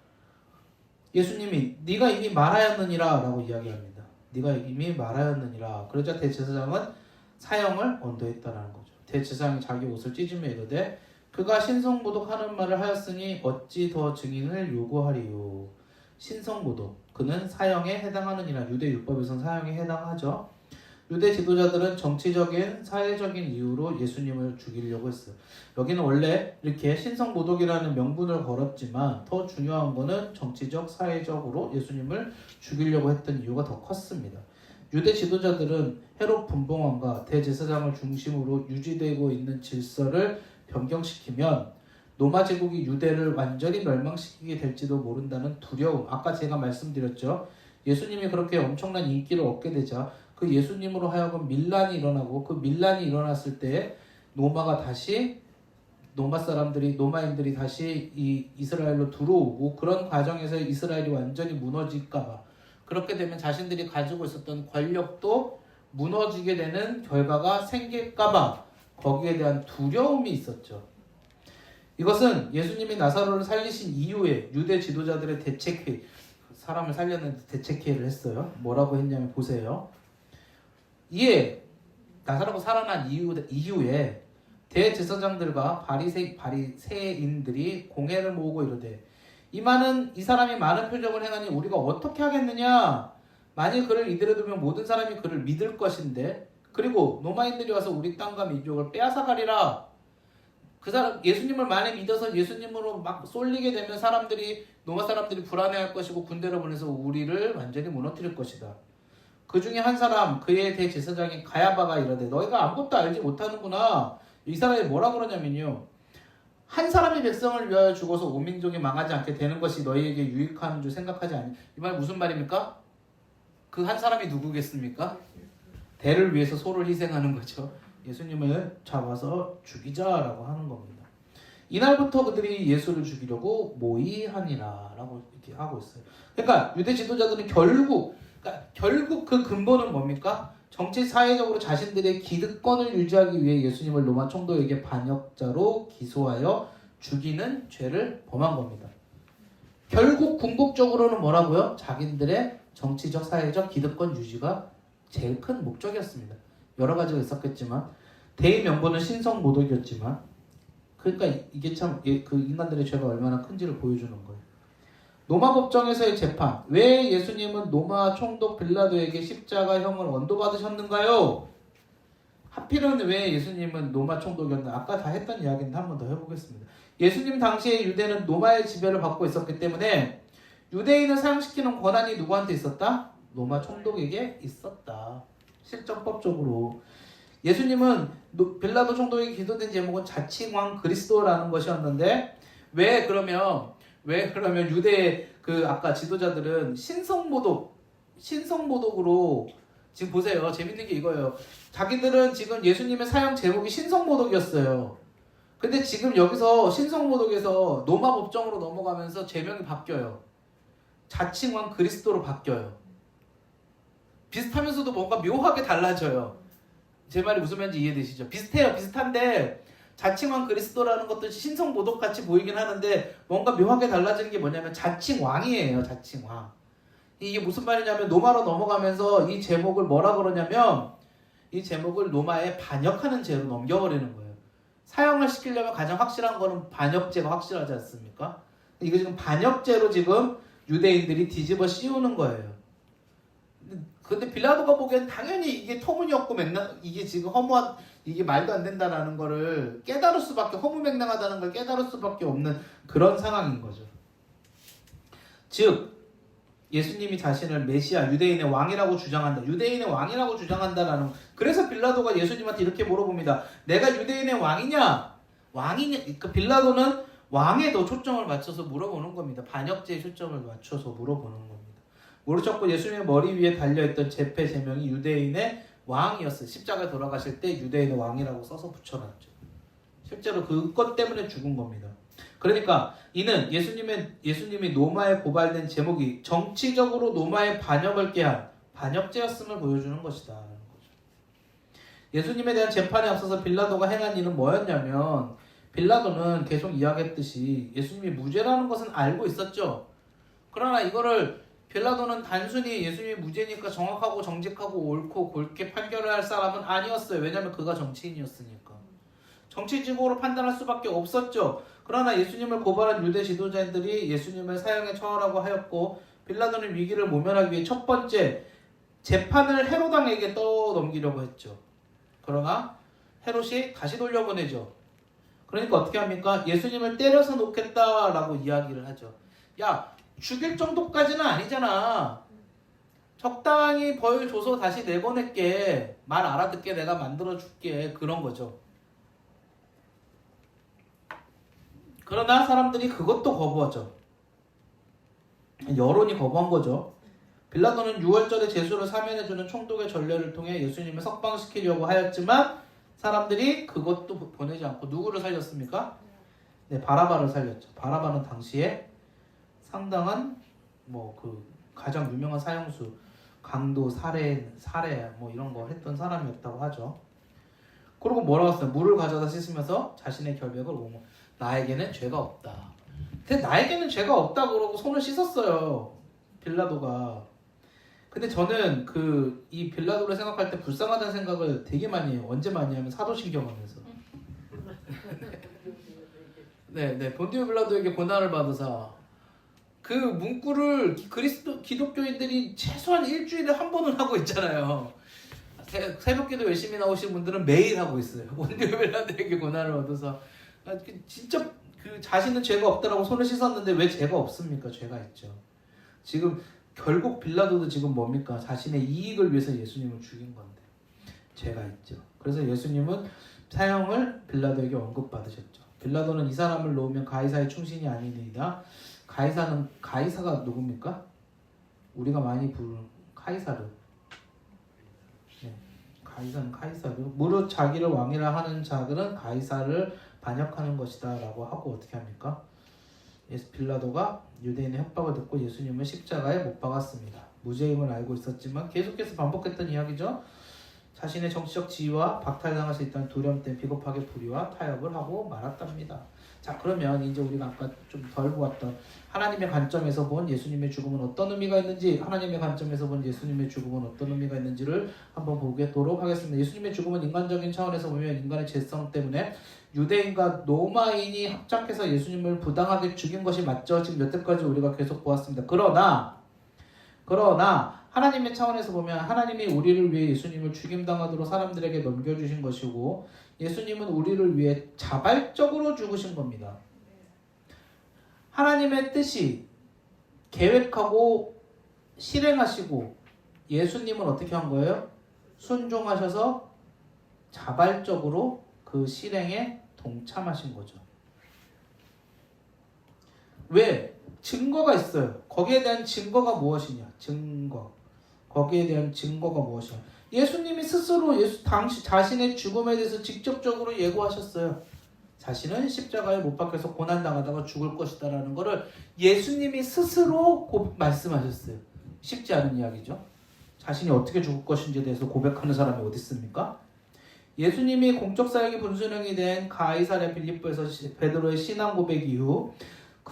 예수님이 네가 이미 말하였느니라 라고 이야기합니다. 네가 이미 말하였느니라. 그러자 대제사장은 사형을 언도했다라는 거죠. 대제사장이 자기 옷을 찢으며 이르되 그가 신성모독하는 말을 하였으니 어찌 더 증인을 요구하리요. 신성모독, 그는 사형에 해당하느니라. 유대 율법에서는 사형에 해당하죠. 유대 지도자들은 정치적인 사회적인 이유로 예수님을 죽이려고 했어요. 여기는 원래 이렇게 신성모독이라는 명분을 걸었지만 더 중요한 거는 정치적 사회적으로 예수님을 죽이려고 했던 이유가 더 컸습니다. 유대 지도자들은 헤롯 분봉왕과 대제사장을 중심으로 유지되고 있는 질서를 변경시키면 로마 제국이 유대를 완전히 멸망시키게 될지도 모른다는 두려움, 아까 제가 말씀드렸죠. 예수님이 그렇게 엄청난 인기를 얻게 되자 그 예수님으로 하여금 밀란이 일어나고, 그 밀란이 일어났을 때 노마인들이 다시 이 이스라엘로 들어오고, 그런 과정에서 이스라엘이 완전히 무너질까봐, 그렇게 되면 자신들이 가지고 있었던 권력도 무너지게 되는 결과가 생길까봐 거기에 대한 두려움이 있었죠. 이것은 예수님이 나사로를 살리신 이후에 유대 지도자들의 대책회의, 사람을 살렸는데 대책회의를 했어요. 뭐라고 했냐면 보세요. 이에 나사로가 살아난 이후에 대제사장들과 바리새인들이 공회를 모으고 이르되 이 사람이 많은 표적을 행하니 우리가 어떻게 하겠느냐. 만일 그를 이들에 두면 모든 사람이 그를 믿을 것인데, 그리고 로마인들이 와서 우리 땅과 민족을 빼앗아가리라. 그 사람 예수님을 많이 믿어서 예수님으로 막 쏠리게 되면 로마 사람들이 불안해할 것이고 군대를 보내서 우리를 완전히 무너뜨릴 것이다. 그 중에 한 사람, 그의 대제사장인 가야바가 이르되 너희가 아무것도 알지 못하는구나. 이 사람이 뭐라 그러냐면요, 한 사람이 백성을 위하여 죽어서 온 민족이 망하지 않게 되는 것이 너희에게 유익한 줄 생각하지 않니? 이 말 무슨 말입니까? 그 한 사람이 누구겠습니까? 대를 위해서 소를 희생하는 거죠. 예수님을 잡아서 죽이자라고 하는 겁니다. 이날부터 그들이 예수를 죽이려고 모의하니라 라고 이렇게 하고 있어요. 그러니까 유대 지도자들은 결국 그 근본은 뭡니까? 정치 사회적으로 자신들의 기득권을 유지하기 위해 예수님을 로마 총독에게 반역자로 기소하여 죽이는 죄를 범한 겁니다. 결국 궁극적으로는 뭐라고요? 자기들의 정치적 사회적 기득권 유지가 제일 큰 목적이었습니다. 여러 가지가 있었겠지만 대의 명분은 신성모독이었지만, 그러니까 이게 참 그 인간들의 죄가 얼마나 큰지를 보여주는 거예요. 로마 법정에서의 재판, 왜 예수님은 로마 총독 빌라도에게 십자가형을 언도받으셨는가요? 하필은 왜 예수님은 로마 총독이었나? 아까 다 했던 이야기인데 한 번 더 해보겠습니다. 예수님 당시에 유대는 로마의 지배를 받고 있었기 때문에 유대인을 사형시키는 권한이 누구한테 있었다? 로마 총독에게 있었다. 실정법적으로. 예수님은 빌라도 총독에게 기소된 제목은 자칭왕 그리스도라는 것이었는데, 왜 그러면 유대 아까 지도자들은 신성모독으로 지금 보세요. 재밌는 게 이거예요. 자기들은 지금 예수님의 사형 제목이 신성모독이었어요. 근데 지금 여기서 신성모독에서 로마 법정으로 넘어가면서 제명이 바뀌어요. 자칭왕 그리스도로 바뀌어요. 비슷하면서도 뭔가 묘하게 달라져요. 제 말이 무슨 말인지 이해되시죠? 비슷해요. 비슷한데 자칭 왕 그리스도라는 것도 신성 모독 같이 보이긴 하는데 뭔가 묘하게 달라지는 게 뭐냐면 자칭 왕이에요. 자칭 왕. 이게 무슨 말이냐면 로마로 넘어가면서 이 제목을 뭐라 그러냐면 이 제목을 로마에 반역하는 죄로 넘겨버리는 거예요. 사형을 시키려면 가장 확실한 거는 반역죄가 확실하지 않습니까? 이거 지금 반역죄로 지금 유대인들이 뒤집어 씌우는 거예요. 근데 빌라도가 보기엔 당연히 이게 터무니없고 맥락, 이게 지금 허무한, 이게 말도 안 된다라는 거를 깨달을 수밖에, 허무맹랑하다는 걸 깨달을 수밖에 없는 그런 상황인 거죠. 즉 예수님이 자신을 메시아, 유대인의 왕이라고 주장한다. 유대인의 왕이라고 주장한다라는. 그래서 빌라도가 예수님한테 이렇게 물어봅니다. 내가 유대인의 왕이냐? 왕이냐? 그 빌라도는 왕에 더 초점을 맞춰서 물어보는 겁니다. 반역죄에 초점을 맞춰서 물어보는 겁니다. 무릎 예수님의 머리 위에 달려있던 제패 제명이 유대인의 왕이었어요. 십자가에 돌아가실 때 유대인의 왕이라고 써서 붙여놨죠. 실제로 그것 때문에 죽은 겁니다. 그러니까 이는 예수님이 로마에 고발된 제목이 정치적으로 로마의 반역을 깨한 반역죄였음을 보여주는 것이다. 라는 거죠. 예수님에 대한 재판에 앞서서 빌라도가 행한 일은 뭐였냐면 빌라도는 계속 이야기했듯이 예수님이 무죄라는 것은 알고 있었죠. 그러나 이거를 빌라도는 단순히 예수님이 무죄니까 정확하고 정직하고 옳고 옳게 판결을 할 사람은 아니었어요. 왜냐하면 그가 정치인이었으니까. 정치적으로 판단할 수밖에 없었죠. 그러나 예수님을 고발한 유대 지도자들이 예수님을 사형에 처하라고 하였고 빌라도는 위기를 모면하기 위해 첫 번째 재판을 헤롯 왕에게 떠넘기려고 했죠. 그러나 헤롯이 다시 돌려보내죠. 그러니까 어떻게 합니까? 예수님을 때려서 놓겠다라고 이야기를 하죠. 야, 죽일 정도까지는 아니잖아. 적당히 벌 줘서 다시 내보낼게. 말 알아듣게 내가 만들어줄게. 그런 거죠. 그러나 사람들이 그것도 거부하죠. 여론이 거부한 거죠. 빌라도는 6월절에 제수를 사면해주는 총독의 전례를 통해 예수님을 석방시키려고 하였지만 사람들이 그것도 보내지 않고 누구를 살렸습니까? 네, 바라바를 살렸죠. 바라바는 당시에 상당한 그 가장 유명한 사형수, 강도, 살해 뭐 이런 거 했던 사람이었다고 하죠. 그리고 뭐라고 했어요? 물을 가져다 씻으면서 자신의 결백을 오모. 나에게는 죄가 없다. 근데 나에게는 죄가 없다 그러고 손을 씻었어요. 빌라도가. 근데 저는 이 빌라도를 생각할 때 불쌍하다는 생각을 되게 많이 해요. 언제 많이 하면 사도신경 하면서. 네, 본디오 빌라도에게 고난을 받으사 그 문구를 기독교인들이 최소한 일주일에 한 번은 하고 있잖아요. 새벽기도 열심히 나오신 분들은 매일 하고 있어요. 본디오 빌라도에게 고난을 받아서 진짜 자신은 죄가 없다라고 손을 씻었는데 왜 죄가 없습니까? 죄가 있죠. 지금 결국 빌라도도 지금 뭡니까? 자신의 이익을 위해서 예수님을 죽인 건데 죄가 있죠. 그래서 예수님은 사형을 빌라도에게 언급받으셨죠. 빌라도는 이 사람을 놓으면 가이사의 충신이 아니니이다. 가이사가 누굽니까? 우리가 많이 부르는 카이사르. 네, 가이사는 카이사르. 무릇 자기를 왕이라 하는 자들은 가이사를 반역하는 것이다 라고 하고 어떻게 합니까? 빌라도가 유대인의 협박을 듣고 예수님을 십자가에 못 박았습니다. 무죄임을 알고 있었지만 계속해서 반복했던 이야기죠. 자신의 정치적 지위와 박탈당할 수 있다는 두려움 때문에 비겁하게 불의와 타협을 하고 말았답니다. 자, 그러면 이제 우리가 아까 좀 덜 보았던 하나님의 관점에서 본 예수님의 죽음은 어떤 의미가 있는지, 하나님의 관점에서 본 예수님의 죽음은 어떤 의미가 있는지를 한번 보도록 하겠습니다. 예수님의 죽음은 인간적인 차원에서 보면 인간의 죄성 때문에 유대인과 로마인이 합작해서 예수님을 부당하게 죽인 것이 맞죠. 지금 여태까지 우리가 계속 보았습니다. 그러나 하나님의 차원에서 보면 하나님이 우리를 위해 예수님을 죽임당하도록 사람들에게 넘겨주신 것이고 예수님은 우리를 위해 자발적으로 죽으신 겁니다. 하나님의 뜻이 계획하고 실행하시고 예수님은 어떻게 한 거예요? 순종하셔서 자발적으로 그 실행에 동참하신 거죠. 왜? 증거가 있어요. 거기에 대한 증거가 무엇이냐? 거기에 대한 증거가 무엇이냐? 예수님이 스스로 당시 자신의 죽음에 대해서 직접적으로 예고하셨어요. 자신은 십자가에 못 박혀서 고난당하다가 죽을 것이다 라는 것을 예수님이 스스로 말씀하셨어요. 쉽지 않은 이야기죠. 자신이 어떻게 죽을 것인지에 대해서 고백하는 사람이 어디 있습니까? 예수님이 공적 사역이 분수령이 된 가이사랴 빌립보에서 베드로의 신앙 고백 이후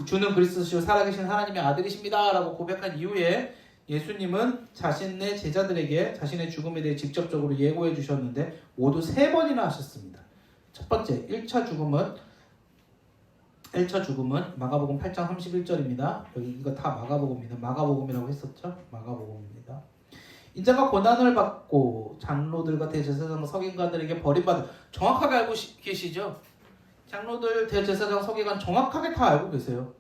주는 그리스도시요 살아계신 하나님의 아들이십니다 라고 고백한 이후에 예수님은 자신의 제자들에게 자신의 죽음에 대해 직접적으로 예고해 주셨는데 모두 3번이나 하셨습니다. 첫 번째 1차 죽음은 마가복음 8장 31절입니다. 여기 이거 다 마가복음입니다. 마가복음이라고 했었죠? 마가복음입니다. 인자가 고난을 받고 장로들과 대제사장 서기관들에게 버림받은, 정확하게 알고 계시죠? 장로들, 대제사장, 서기관 정확하게 다 알고 계세요.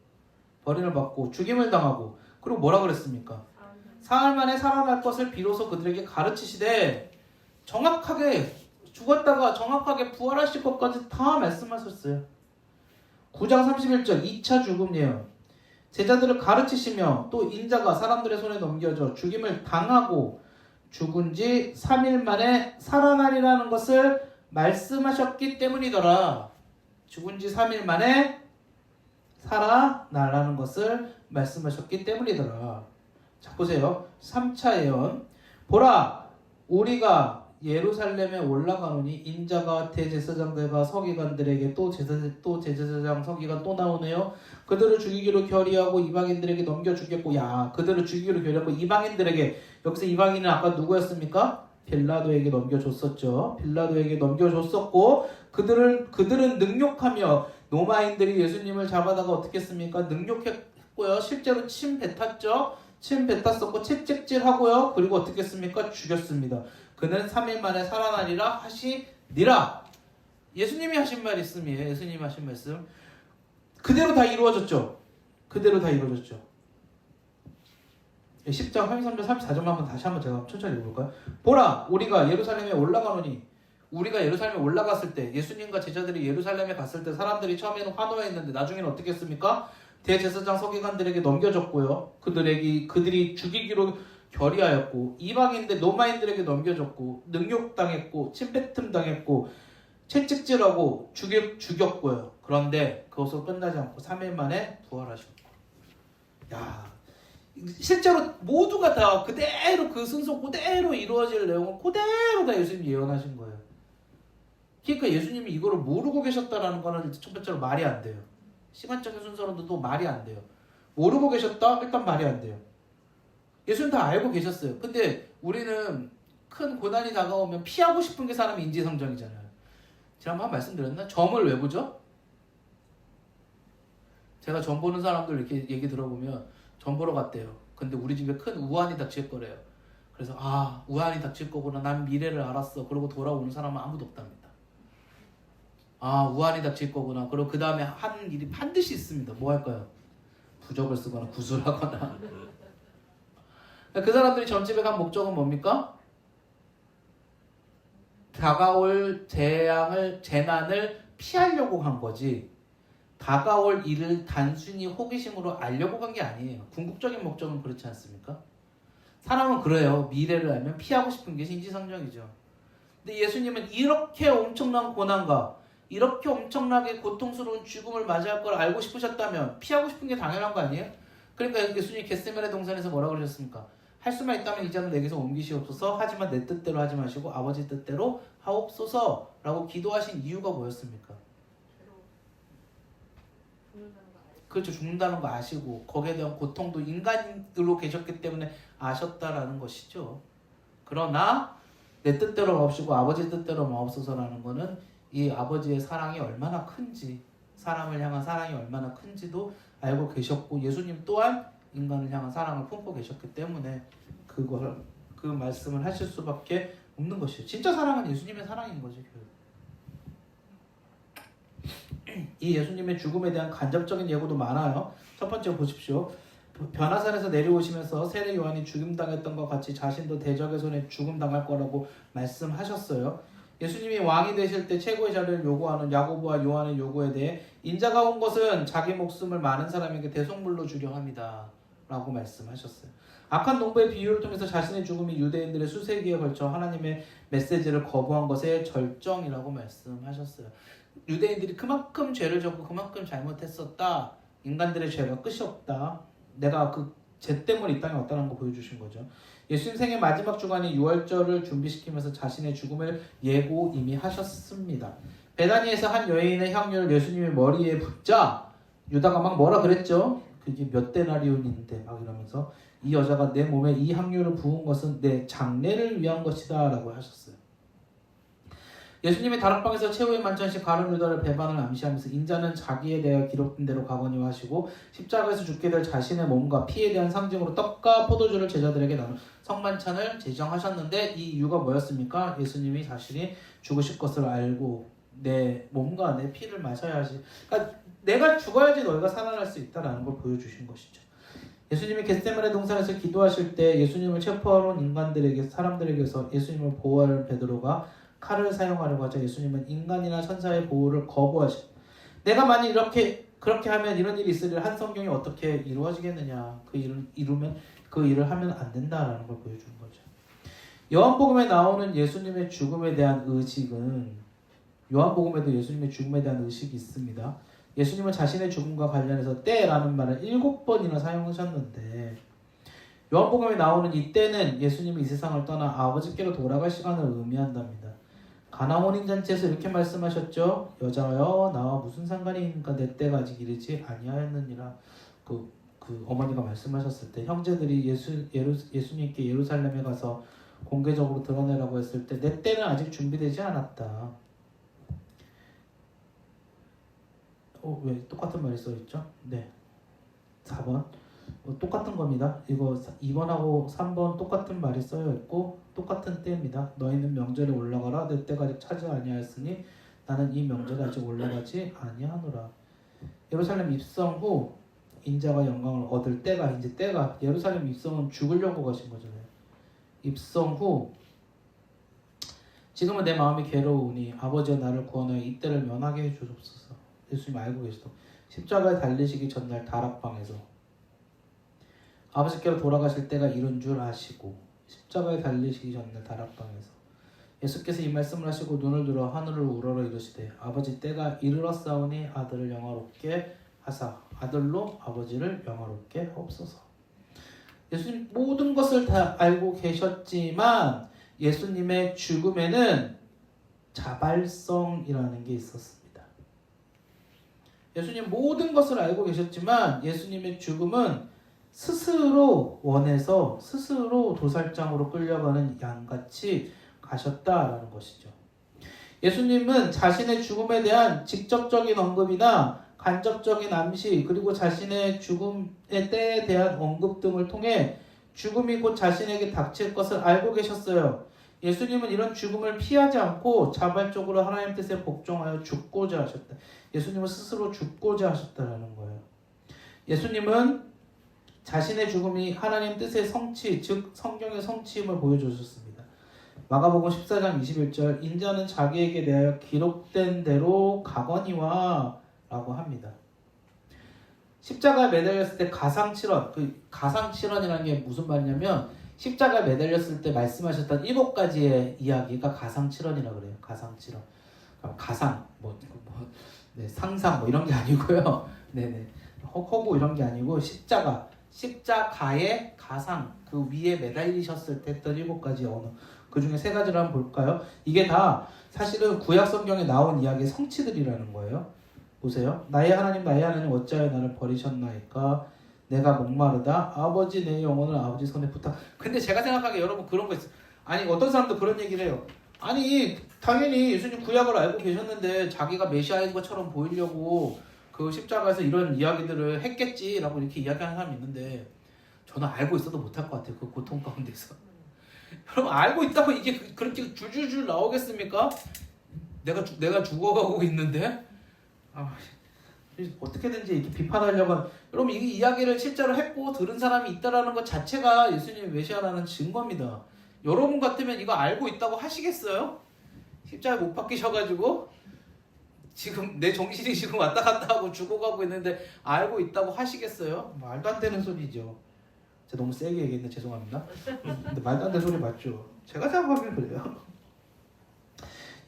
버림을 받고 죽임을 당하고, 그리고 뭐라 그랬습니까? 사흘 만에 살아날 것을 비로소 그들에게 가르치시되 정확하게 죽었다가 정확하게 부활하실 것까지 다 말씀하셨어요. 9장 31절 2차 죽음 예언. 제자들을 가르치시며 또 인자가 사람들의 손에 넘겨져 죽임을 당하고 죽은 지 3일 만에 살아나리라는 것을 말씀하셨기 때문이더라. 죽은 지 3일 만에 살아나라는 것을 말씀하셨기 때문이더라. 자, 보세요. 3차 예언. 보라, 우리가 예루살렘에 올라가노니 인자가 대제사장들과 서기관들에게 또 제사장 서기관 또 나오네요. 그들을 죽이기로 결의하고 이방인들에게 넘겨 주겠고, 그들을 죽이기로 결의하고 이방인들에게, 여기서 이방인은 아까 누구였습니까? 빌라도에게 넘겨줬었죠. 빌라도에게 넘겨줬었고, 그들은 능욕하며, 로마인들이 예수님을 잡아다가 어떻게 했습니까? 능욕했고요. 실제로 침 뱉었죠. 침 뱉었었고 채찍질하고요. 그리고 어떻게 했습니까? 죽였습니다. 그는 3일 만에 살아나리라 하시니라. 예수님이 하신 말씀이에요. 예수님이 하신 말씀. 그대로 다 이루어졌죠. 그대로 다 이루어졌죠. 10장 33절 34절만 다시 한번 제가 천천히 읽어볼까요? 보라, 우리가 예루살렘에 올라가노니, 우리가 예루살렘에 올라갔을 때, 예수님과 제자들이 예루살렘에 갔을 때 사람들이 처음에는 환호했는데 나중에는 어떻게 했습니까? 대제사장 서기관들에게 넘겨줬고요. 그들이 죽이기로 결의하였고, 이방인들 로마인들에게 넘겨줬고, 능욕당했고, 침뱉음 당했고, 채찍질하고 죽였고요. 그런데 그것으로 끝나지 않고 3일 만에 부활하셨고, 실제로 모두가 다 그대로 그 순서 그대로 이루어질 내용을 그대로 다 예수님이 예언하신 거예요. 그러니까 예수님이 이거를 모르고 계셨다라는 거는 첫 번째로 말이 안 돼요. 시간적인 순서로도 또 말이 안 돼요. 모르고 계셨다? 일단 말이 안 돼요. 예수님 다 알고 계셨어요. 근데 우리는 큰 고난이 다가오면 피하고 싶은 게 사람의 인지상정이잖아요. 지난번 말씀드렸나? 점을 왜 보죠? 제가 점 보는 사람들 이렇게 얘기 들어보면 점 보러 갔대요. 근데 우리 집에 큰 우환이 닥칠 거래요. 그래서 우환이 닥칠 거구나. 난 미래를 알았어. 그러고 돌아오는 사람은 아무도 없답니다. 우환이 닥칠 거구나. 그리고 그 다음에 하는 일이 반드시 있습니다. 뭐 할까요? 부적을 쓰거나 구술하거나. 그 사람들이 점집에 간 목적은 뭡니까? 다가올 재난을 피하려고 한 거지, 다가올 일을 단순히 호기심으로 알려고 간 게 아니에요. 궁극적인 목적은 그렇지 않습니까? 사람은 그래요. 미래를 알면 피하고 싶은 게 인지상정이죠. 근데 예수님은 이렇게 엄청난 고난과 이렇게 엄청나게 고통스러운 죽음을 맞이할 걸 알고 싶으셨다면 피하고 싶은 게 당연한 거 아니에요? 그러니까 예수님이 겟세마네 동산에서 뭐라고 그러셨습니까? 할 수만 있다면 이 잔을 내게서 옮기시옵소서. 하지만 내 뜻대로 하지 마시고 아버지 뜻대로 하옵소서라고 기도하신 이유가 뭐였습니까? 그렇죠. 죽는다는 거 아시고 거기에 대한 고통도 인간으로 계셨기 때문에 아셨다라는 것이죠. 그러나 내 뜻대로 마옵시고 아버지 뜻대로 마옵소서라는 거는 이 아버지의 사랑이 얼마나 큰지, 사람을 향한 사랑이 얼마나 큰지도 알고 계셨고, 예수님 또한 인간을 향한 사랑을 품고 계셨기 때문에 그 말씀을 하실 수밖에 없는 것이에요. 진짜 사랑은 예수님의 사랑인 거죠. 이 예수님의 죽음에 대한 간접적인 예고도 많아요. 첫 번째 보십시오. 변화산에서 내려오시면서 세례 요한이 죽임당했던 것 같이 자신도 대적의 손에 죽임당할 거라고 말씀하셨어요. 예수님이 왕이 되실 때 최고의 자리를 요구하는 야고보와 요한의 요구에 대해 인자가 온 것은 자기 목숨을 많은 사람에게 대속물로 주려 함이다 라고 말씀하셨어요. 악한 농부의 비유를 통해서 자신의 죽음이 유대인들의 수세기에 걸쳐 하나님의 메시지를 거부한 것의 절정이라고 말씀하셨어요. 유대인들이 그만큼 죄를 졌고 그만큼 잘못했었다. 인간들의 죄가 끝이 없다. 내가 그 제 때문에 이 땅에 왔다는 거 보여주신 거죠. 예수님 생애 마지막 주간인 유월절을 준비시키면서 자신의 죽음을 예고 이미 하셨습니다. 베다니에서 한 여인의 향유를 예수님의 머리에 붓자 유다가 막 뭐라 그랬죠? 그게 몇 데나리온인데 막 이러면서 이 여자가 내 몸에 이 향유를 부은 것은 내 장례를 위한 것이다 라고 하셨어요. 예수님의 다락방에서 최후의 만찬식 가룟 유다를 배반을 암시하면서 인자는 자기에 대하여 기록된 대로 가거니와 하시고 십자가에서 죽게 될 자신의 몸과 피에 대한 상징으로 떡과 포도주를 제자들에게 나눈 성만찬을 제정하셨는데 이 이유가 뭐였습니까? 예수님이 자신이 죽으실 것을 알고 내 몸과 내 피를 마셔야지, 그러니까 내가 죽어야지 너희가 살아날 수 있다라는 걸 보여주신 것이죠. 예수님이 겟세마네 동산에서 기도하실 때 예수님을 체포하러 온 인간들에게 사람들에게서 예수님을 보호할 베드로가 칼을 사용하려고 하자 예수님은 인간이나 천사의 보호를 거부하시고 내가 만약 그렇게 하면 이런 일이 있으리라 한 성경이 어떻게 이루어지겠느냐, 그 일을 하면 안 된다라는 걸 보여주는 거죠. 요한복음에 나오는 예수님의 죽음에 대한 의식은 요한복음에도 예수님의 죽음에 대한 의식이 있습니다. 예수님은 자신의 죽음과 관련해서 때라는 말을 7번이나 사용하셨는데 요한복음에 나오는 이 때는 예수님이 이 세상을 떠나 아버지께로 돌아갈 시간을 의미한답니다. 가나 혼인잔치에서 이렇게 말씀하셨죠. 여자여 나와 무슨 상관이 있는가, 내 때가 아직 이르지 아니하였느니라. 그 어머니가 말씀하셨을 때 형제들이 예수님께 예루살렘에 가서 공개적으로 드러내라고 했을 때 내 때는 아직 준비되지 않았다. 왜 똑같은 말이 써있죠? 네, 4번 똑같은 겁니다. 이거 2번하고 3번 똑같은 말이 써있고 똑같은 때입니다. 너희는 명절에 올라가라. 내 때가 아직 차지 아니하였으니 나는 이 명절에 아직 올라가지 아니하노라. 예루살렘 입성 후 인자가 영광을 얻을 때가 예루살렘 입성은 죽으려고 가신 거잖아요. 입성 후 지금은 내 마음이 괴로우니 아버지여 나를 구원하여 이 때를 면하게 해주옵소서. 예수님 알고 계시다. 십자가에 달리시기 전날 다락방에서 아버지께로 돌아가실 때가 이른 줄 아시고 십자가에 달리시기 전날 다락방에서 예수께서 이 말씀을 하시고 눈을 들어 하늘을 우러러 이르시되 아버지 때가 이르렀사오니 아들을 영화롭게 하사 아들로 아버지를 영화롭게 하옵소서. 예수님 모든 것을 다 알고 계셨지만 예수님의 죽음에는 자발성이라는 게 있었습니다. 예수님 모든 것을 알고 계셨지만 예수님의 죽음은 스스로 원해서 스스로 도살장으로 끌려가는 양같이 가셨다라는 것이죠. 예수님은 자신의 죽음에 대한 직접적인 언급이나 간접적인 암시 그리고 자신의 죽음의 때에 대한 언급 등을 통해 죽음이 곧 자신에게 닥칠 것을 알고 계셨어요. 예수님은 이런 죽음을 피하지 않고 자발적으로 하나님 뜻에 복종하여 죽고자 하셨다. 예수님은 스스로 죽고자 하셨다라는 거예요. 예수님은 자신의 죽음이 하나님 뜻의 성취, 즉 성경의 성취임을 보여주셨습니다. 마가복음 14장 21절 인자는 자기에게 대하여 기록된 대로 가거니와 라고 합니다. 십자가에 매달렸을 때 가상칠언, 가상칠언이라는 게 무슨 말이냐면 십자가에 매달렸을 때 말씀하셨던 7가지의 이야기가 가상칠언이라고 그래요. 가상칠언. 가상, 네, 상상 이런 게 아니고요. 네네. 허구 이런 게 아니고 십자가의 가상, 그 위에 매달리셨을 때 했던 7가지 언어. 그 중에 3가지를 한번 볼까요? 이게 다 사실은 구약 성경에 나온 이야기의 성취들이라는 거예요. 보세요. 나의 하나님 어찌하여 나를 버리셨나이까? 내가 목마르다. 아버지 내 영혼을 아버지 손에 부탁. 근데 제가 생각하기에 여러분 그런 거 있어요. 아니 어떤 사람도 그런 얘기를 해요. 아니 당연히 예수님 구약을 알고 계셨는데 자기가 메시아인 것처럼 보이려고 그 십자가에서 이런 이야기들을 했겠지라고 이렇게 이야기하는 사람이 있는데 저는 알고 있어도 못할 것 같아요. 그 고통 가운데서. 여러분 알고 있다고 이게 그렇게 줄줄줄 나오겠습니까? 내가 죽어가고 있는데 어떻게든지 이렇게 비판하려고 여러분 이 이야기를 실제로 했고 들은 사람이 있다라는 것 자체가 예수님이 메시아라는 증거입니다. 여러분 같으면 이거 알고 있다고 하시겠어요? 십자가에 못 박히셔가지고 지금 내 정신이 지금 왔다 갔다 하고 죽어가고 있는데 알고 있다고 하시겠어요? 말도 안 되는 소리죠. 제가 너무 세게 얘기했는데 죄송합니다. 근데 말도 안 되는 소리 맞죠? 제가 생각하기엔 그래요.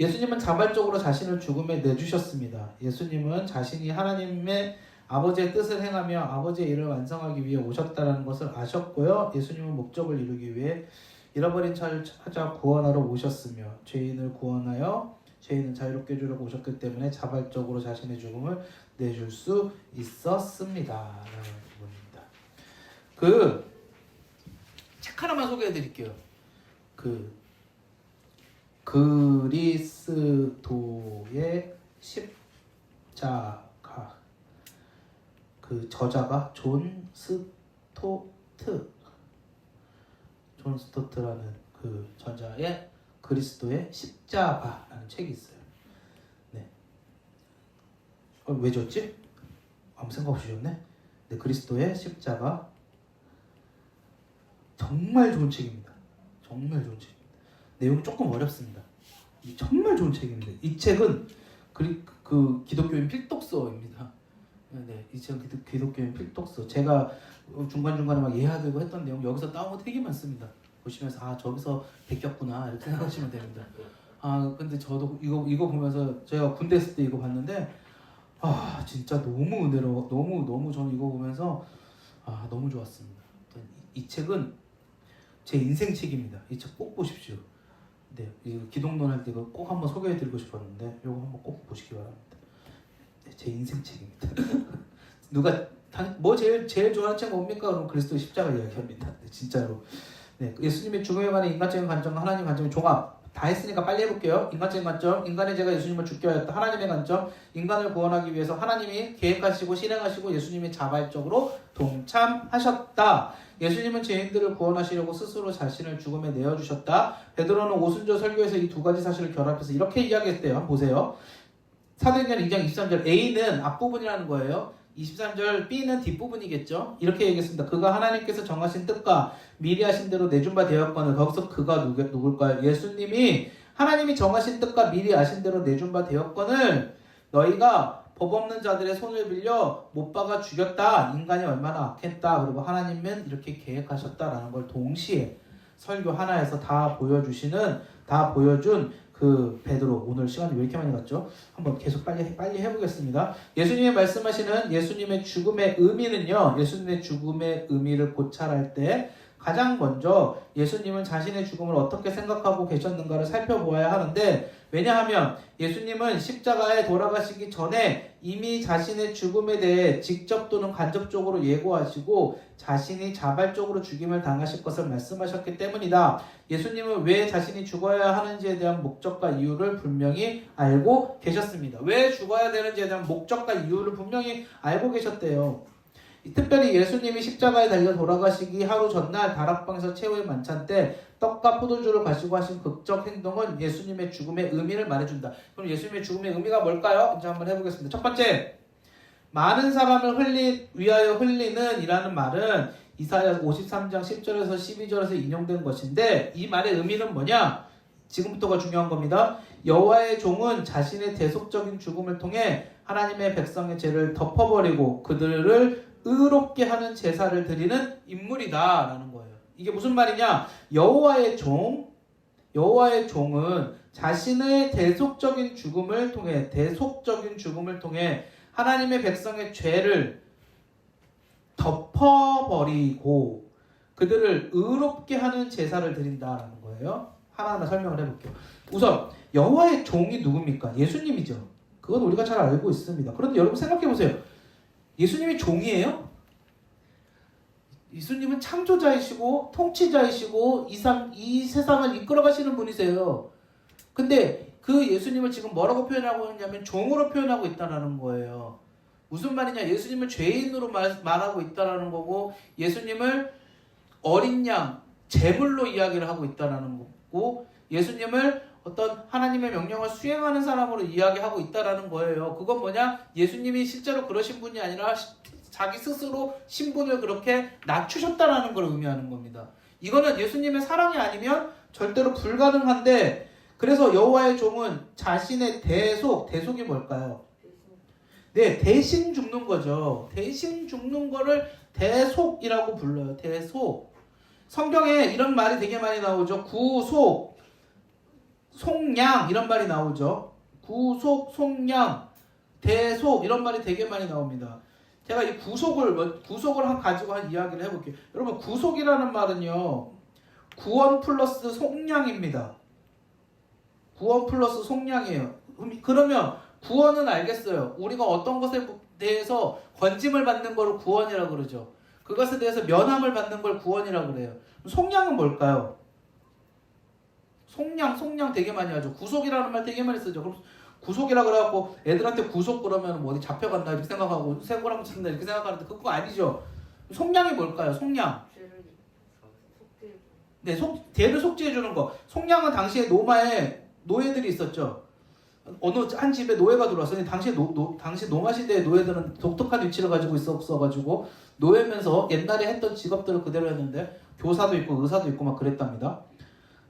예수님은 자발적으로 자신을 죽음에 내주셨습니다. 예수님은 자신이 하나님의 아버지의 뜻을 행하며 아버지의 일을 완성하기 위해 오셨다는 것을 아셨고요. 예수님은 목적을 이루기 위해 잃어버린 자를 찾아 구원하러 오셨으며 죄인을 구원하여 죄인은 자유롭게 해주려고 오셨기 때문에 자발적으로 자신의 죽음을 내줄 수 있었습니다. 라는 부분입니다. 책 하나만 소개해 드릴게요. 그리스도의 십자가. 저자가 존 스토트라는 저자의 그리스도의 십자가라는 책이 있어요. 네. 왜 줬지? 아무 생각 없이 줬네. 네, 그리스도의 십자가. 정말 좋은 책입니다. 정말 좋은 책입니다. 내용이 조금 어렵습니다. 정말 좋은 책입니다. 이 책은 기독교인 필독서입니다. 네, 이 책은 기독교인 필독서. 제가 중간중간에 막 예하되고 했던 내용 여기서 따온 거 되게 많습니다. 보시면서 저기서 베꼈구나 이렇게 생각하시면 됩니다. 근데 저도 이거 보면서 제가 군대 있을 때 이거 봤는데 진짜 너무 은혜로워. 너무 저는 이거 보면서 너무 좋았습니다. 이 책은 제 인생 책입니다. 이 책 꼭 보십시오. 네, 이거 기독론 할 때 이거 꼭 한번 소개해드리고 싶었는데 이거 한번 꼭 보시기 바랍니다. 네, 제 인생 책입니다. 누가 제일 좋아하는 책 뭡니까? 그럼 그리스도의 십자가 이야기합니다. 네, 진짜로. 네, 예수님의 죽음에 관한 인간적인 관점과 하나님의 관점의 종합. 다 했으니까 빨리 해볼게요. 인간적인 관점, 인간의 죄가 예수님을 죽게 하였다. 하나님의 관점, 인간을 구원하기 위해서 하나님이 계획하시고 실행하시고 예수님이 자발적으로 동참하셨다. 예수님은 죄인들을 구원하시려고 스스로 자신을 죽음에 내어주셨다. 베드로는 오순절 설교에서 이 두 가지 사실을 결합해서 이렇게 이야기했대요. 한번 보세요. 사도행전 2장 23절 A는 앞부분이라는 거예요. 23절 B는 뒷부분이겠죠. 이렇게 얘기했습니다. 그가 하나님께서 정하신 뜻과 미리 하신 대로 내준 바 되었거늘. 거기서 그가 누굴까요? 예수님이 하나님이 정하신 뜻과 미리 하신 대로 내준 바 되었거늘 너희가 법 없는 자들의 손을 빌려 못 박아 죽였다. 인간이 얼마나 악했다. 그리고 하나님은 이렇게 계획하셨다라는 걸 동시에 설교 하나에서 다 보여준 베드로. 오늘 시간이 왜 이렇게 많이 갔죠? 한번 계속 빨리 해보겠습니다. 예수님이 말씀하시는 예수님의 죽음의 의미는요. 예수님의 죽음의 의미를 고찰할 때 가장 먼저 예수님은 자신의 죽음을 어떻게 생각하고 계셨는가를 살펴보아야 하는데, 왜냐하면 예수님은 십자가에 돌아가시기 전에 이미 자신의 죽음에 대해 직접 또는 간접적으로 예고하시고 자신이 자발적으로 죽임을 당하실 것을 말씀하셨기 때문이다. 예수님은 왜 자신이 죽어야 하는지에 대한 목적과 이유를 분명히 알고 계셨습니다. 왜 죽어야 되는지에 대한 목적과 이유를 분명히 알고 계셨대요. 특별히 예수님이 십자가에 달려 돌아가시기 하루 전날 다락방에서 최후의 만찬 때 떡과 포도주를 가지고 하신 극적 행동은 예수님의 죽음의 의미를 말해준다. 그럼 예수님의 죽음의 의미가 뭘까요? 이제 한번 해보겠습니다. 첫 번째, 많은 사람을 위하여 흘리는 이라는 말은 이사야 53장 10절에서 12절에서 인용된 것인데, 이 말의 의미는 뭐냐? 지금부터가 중요한 겁니다. 여호와의 종은 자신의 대속적인 죽음을 통해 하나님의 백성의 죄를 덮어버리고 그들을 의롭게 하는 제사를 드리는 인물이다 라는 거예요. 이게 무슨 말이냐? 여호와의 종은 자신의 대속적인 죽음을 통해 하나님의 백성의 죄를 덮어버리고 그들을 의롭게 하는 제사를 드린다라는 거예요. 하나하나 설명을 해볼게요. 우선 여호와의 종이 누굽니까? 예수님이죠. 그건 우리가 잘 알고 있습니다. 그런데 여러분 생각해보세요. 예수님이 종이에요? 예수님은 창조자이시고 통치자이시고 이 세상을 이끌어가시는 분이세요. 근데 그 예수님을 지금 뭐라고 표현하고 있냐면 종으로 표현하고 있다는 거예요. 무슨 말이냐? 예수님을 죄인으로 말하고 있다는 거고, 예수님을 어린 양, 제물로 이야기를 하고 있다는 거고, 예수님을 어떤 하나님의 명령을 수행하는 사람으로 이야기하고 있다는 거예요. 그건 뭐냐? 예수님이 실제로 그러신 분이 아니라 자기 스스로 신분을 그렇게 낮추셨다는 걸 의미하는 겁니다. 이거는 예수님의 사랑이 아니면 절대로 불가능한데, 그래서 여호와의 종은 자신의 대속이 뭘까요? 네, 대신 죽는 거죠. 대신 죽는 거를 대속이라고 불러요. 대속. 성경에 이런 말이 되게 많이 나오죠. 구속, 속량 이런 말이 나오죠. 구속, 속량, 대속 이런 말이 되게 많이 나옵니다. 제가 이 구속을 가지고 한 이야기를 해볼게요. 여러분 구속이라는 말은요. 구원 플러스 속량입니다. 구원 플러스 속량이에요. 그러면 구원은 알겠어요. 우리가 어떤 것에 대해서 건짐을 받는 걸 구원이라고 그러죠. 그것에 대해서 면함을 받는 걸 구원이라고 그래요. 속량은 뭘까요? 속량 되게 많이 하죠. 구속이라는 말 되게 많이 쓰죠. 그럼 구속이라 그래갖고 애들한테 구속 그러면 뭐 어디 잡혀간다 이렇게 생각하고 세고랑 친다 이렇게 생각하는데 그거 아니죠. 속량이 뭘까요? 속량. 네, 죄를 속죄해주는 거. 속량은 당시에 로마에 노예들이 있었죠. 어느 한 집에 노예가 들어왔어요. 당시 로마 시대의 노예들은 독특한 위치를 가지고 있었어가지고 노예면서 옛날에 했던 직업들을 그대로 했는데 교사도 있고 의사도 있고 막 그랬답니다.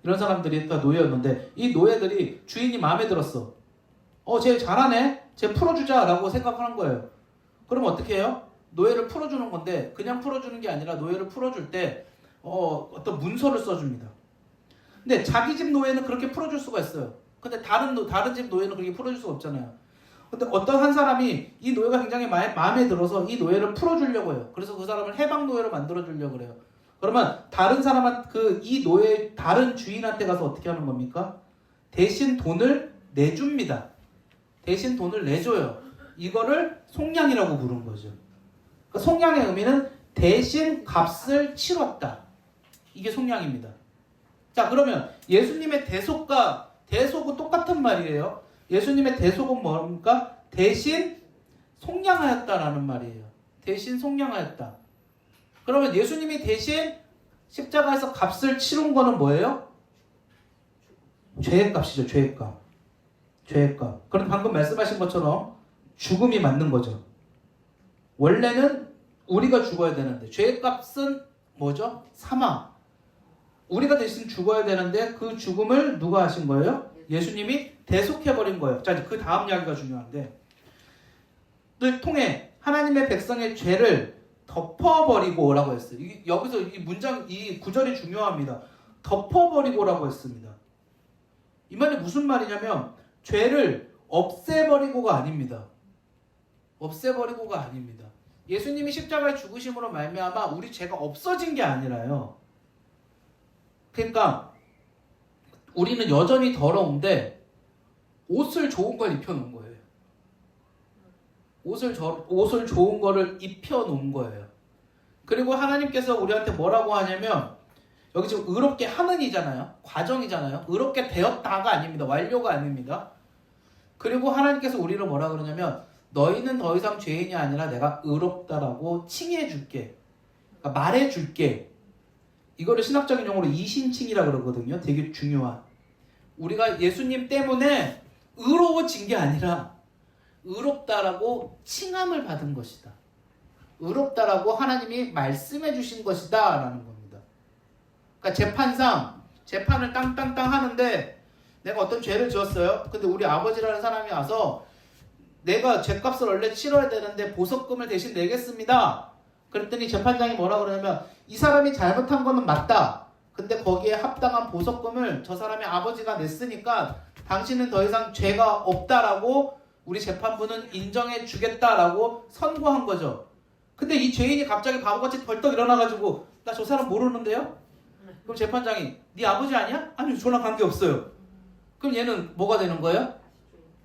이런 사람들이 다 노예였는데 이 노예들이 주인이 마음에 들었어. 쟤 잘하네. 쟤 풀어주자라고 생각하는 거예요. 그럼 어떻게 해요? 노예를 풀어주는 건데 그냥 풀어주는 게 아니라 노예를 풀어줄 때 어떤 문서를 써줍니다. 근데 자기 집 노예는 그렇게 풀어줄 수가 있어요. 근데 다른 집 노예는 그렇게 풀어줄 수가 없잖아요. 근데 어떤 한 사람이 이 노예가 굉장히 마음에 들어서 이 노예를 풀어주려고 해요. 그래서 그 사람을 해방 노예로 만들어주려고 그래요. 그러면 다른 사람한 이 노예 다른 주인한테 가서 어떻게 하는 겁니까? 대신 돈을 내줍니다. 대신 돈을 내줘요. 이거를 속량이라고 부른 거죠. 그러니까 속량의 의미는 대신 값을 치렀다. 이게 속량입니다. 자, 그러면 예수님의 대속은 똑같은 말이에요. 예수님의 대속은 뭡니까? 대신 속량하였다라는 말이에요. 대신 속량하였다. 그러면 예수님이 대신 십자가에서 값을 치른 거는 뭐예요? 죄의 값이죠. 죄의 값. 죄의 값. 그럼 방금 말씀하신 것처럼 죽음이 맞는 거죠. 원래는 우리가 죽어야 되는데 죄의 값은 뭐죠? 사망. 우리가 대신 죽어야 되는데 그 죽음을 누가 하신 거예요? 예수님이 대속해버린 거예요. 자, 그 다음 이야기가 중요한데 를 통해 하나님의 백성의 죄를 덮어버리고라고 했어요. 여기서 이 구절이 중요합니다. 덮어버리고라고 했습니다. 이 말이 무슨 말이냐면 죄를 없애버리고가 아닙니다. 없애버리고가 아닙니다. 예수님이 십자가에 죽으심으로 말미암아 우리 죄가 없어진 게 아니라요. 그러니까 우리는 여전히 더러운데 옷을 좋은 걸 입혀놓은 거예요. 옷을 좋은 거를 입혀놓은 거예요. 그리고 하나님께서 우리한테 뭐라고 하냐면 여기 지금 의롭게 하는이잖아요. 과정이잖아요. 의롭게 되었다가 아닙니다. 완료가 아닙니다. 그리고 하나님께서 우리를 뭐라 그러냐면 너희는 더 이상 죄인이 아니라 내가 의롭다라고 칭해줄게. 그러니까 말해줄게. 이거를 신학적인 용어로 이신칭이라고 그러거든요. 되게 중요한. 우리가 예수님 때문에 의로워진 게 아니라 의롭다라고 칭함을 받은 것이다. 의롭다라고 하나님이 말씀해 주신 것이다 라는 겁니다. 그러니까 재판을 땅땅땅 하는데 내가 어떤 죄를 지었어요. 근데 우리 아버지라는 사람이 와서 내가 죄값을 원래 치러야 되는데 보석금을 대신 내겠습니다. 그랬더니 재판장이 뭐라 그러냐면 이 사람이 잘못한 거는 맞다. 근데 거기에 합당한 보석금을 저 사람의 아버지가 냈으니까 당신은 더 이상 죄가 없다라고 우리 재판부는 인정해 주겠다라고 선고한 거죠. 근데 이 죄인이 갑자기 바보같이 벌떡 일어나가지고 나 저 사람 모르는데요? 그럼 재판장이 네 아버지 아니야? 아니 저랑 관계없어요. 그럼 얘는 뭐가 되는 거예요?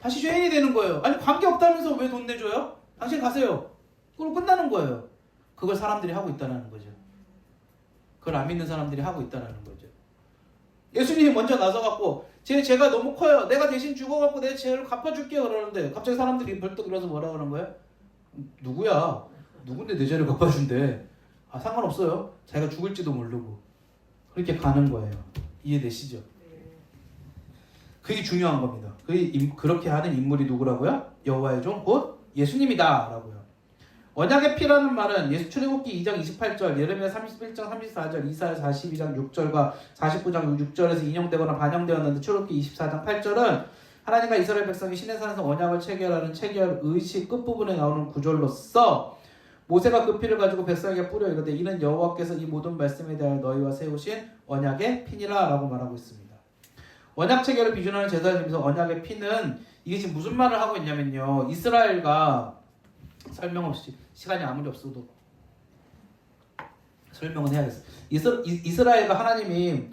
다시 죄인이 되는 거예요. 아니 관계없다면서 왜 돈 내줘요? 당신 가세요. 그럼 끝나는 거예요. 그걸 사람들이 하고 있다는 거죠. 그걸 안 믿는 사람들이 하고 있다는 거죠. 예수님이 먼저 나서갖고 제가 너무 커요. 내가 대신 죽어갖고 내 죄를 갚아줄게요. 그러는데 갑자기 사람들이 벌떡 일어나서 뭐라 그러는 거예요? 누구야? 누군데 내 죄를 갚아준대? 상관없어요. 자기가 죽을지도 모르고. 그렇게 가는 거예요. 이해되시죠? 그게 중요한 겁니다. 그렇게 하는 인물이 누구라고요? 여호와의 종 곧 예수님이다 라고요. 언약의 피라는 말은 출애굽기 2장 28절, 예레미야 31장 34절, 이사야 42장 6절과 49장 6절에서 인용되거나 반영되었는데 출애굽기 24장 8절은 하나님과 이스라엘 백성이 시내산에서 언약을 체결하는 체결 의식 끝부분에 나오는 구절로서 모세가 그 피를 가지고 백성에게 뿌려 이르되 이는 여호와께서 이 모든 말씀에 대하여 너희와 세우신 언약의 피니라 라고 말하고 있습니다. 언약 체결을 비준하는 제사를 지면서 언약의 피는 이게 지금 무슨 말을 하고 있냐면요. 이스라엘과 설명 없이 시간이 아무리 없어도 설명은 해야겠어. 이스라엘과 하나님이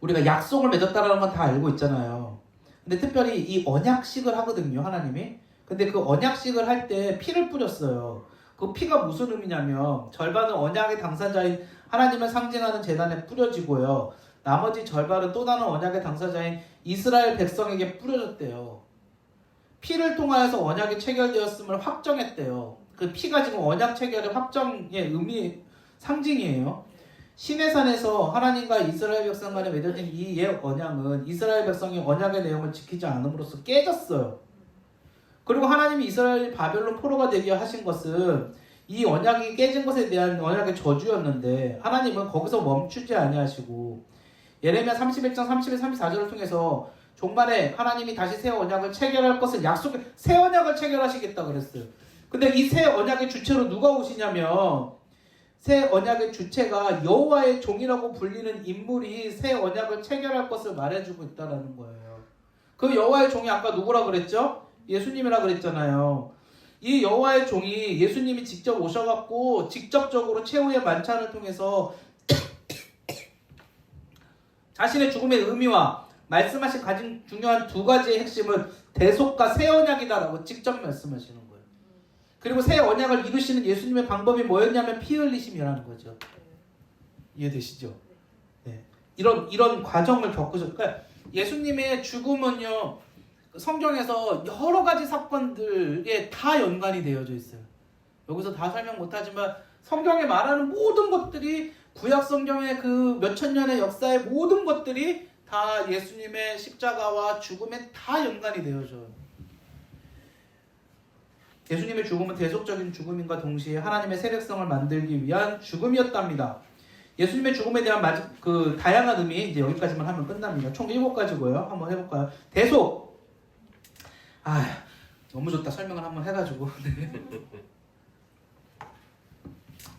우리가 약속을 맺었다라는 건 다 알고 있잖아요. 근데 특별히 이 언약식을 하거든요, 하나님이. 근데 그 언약식을 할 때 피를 뿌렸어요. 그 피가 무슨 의미냐면 절반은 언약의 당사자인 하나님을 상징하는 제단에 뿌려지고요. 나머지 절반은 또 다른 언약의 당사자인 이스라엘 백성에게 뿌려졌대요. 피를 통하여서 언약이 체결되었음을 확정했대요. 그 피가 지금 언약 체결의 확정의 의미 상징이에요. 시내산에서 하나님과 이스라엘 백성 간에 맺어진 이 옛 언약은 이스라엘 백성이 언약의 내용을 지키지 않음으로써 깨졌어요. 그리고 하나님이 이스라엘이 바벨론 포로가 되게 하신 것은 이 언약이 깨진 것에 대한 언약의 저주였는데 하나님은 거기서 멈추지 아니하시고 예레미야 31장 31, 34절을 통해서 종말에 하나님이 다시 새 언약을 체결할 것을 새 언약을 체결하시겠다 그랬어요. 근데 이 새 언약의 주체로 누가 오시냐면 새 언약의 주체가 여호와의 종이라고 불리는 인물이 새 언약을 체결할 것을 말해주고 있다는 거예요. 그 여호와의 종이 아까 누구라 그랬죠? 예수님이라 그랬잖아요. 이 여호와의 종이 예수님이 직접 오셔갖고 직접적으로 최후의 만찬을 통해서 자신의 죽음의 의미와 말씀하신 가장 중요한 두 가지의 핵심은 대속과 새 언약이다라고 직접 말씀하시는 거예요. 그리고 새 언약을 이루시는 예수님의 방법이 뭐였냐면 피 흘리심이라는 거죠. 이해되시죠? 네. 이런 과정을 겪으셨. 그러니까 예수님의 죽음은요, 성경에서 여러 가지 사건들에 다 연관이 되어져 있어요. 여기서 다 설명 못하지만 성경에 말하는 모든 것들이 구약 성경의 그 몇천 년의 역사의 모든 것들이 다 예수님의 십자가와 죽음에 다 연관이 되어져요. 예수님의 죽음은 대속적인 죽음인과 동시에 하나님의 새 백성을 만들기 위한 죽음이었답니다. 예수님의 죽음에 대한 다양한 의미 이제 여기까지만 하면 끝납니다. 총 7가지고요. 한번 해볼까요? 대속. 너무 좋다. 설명을 한번 해가지고.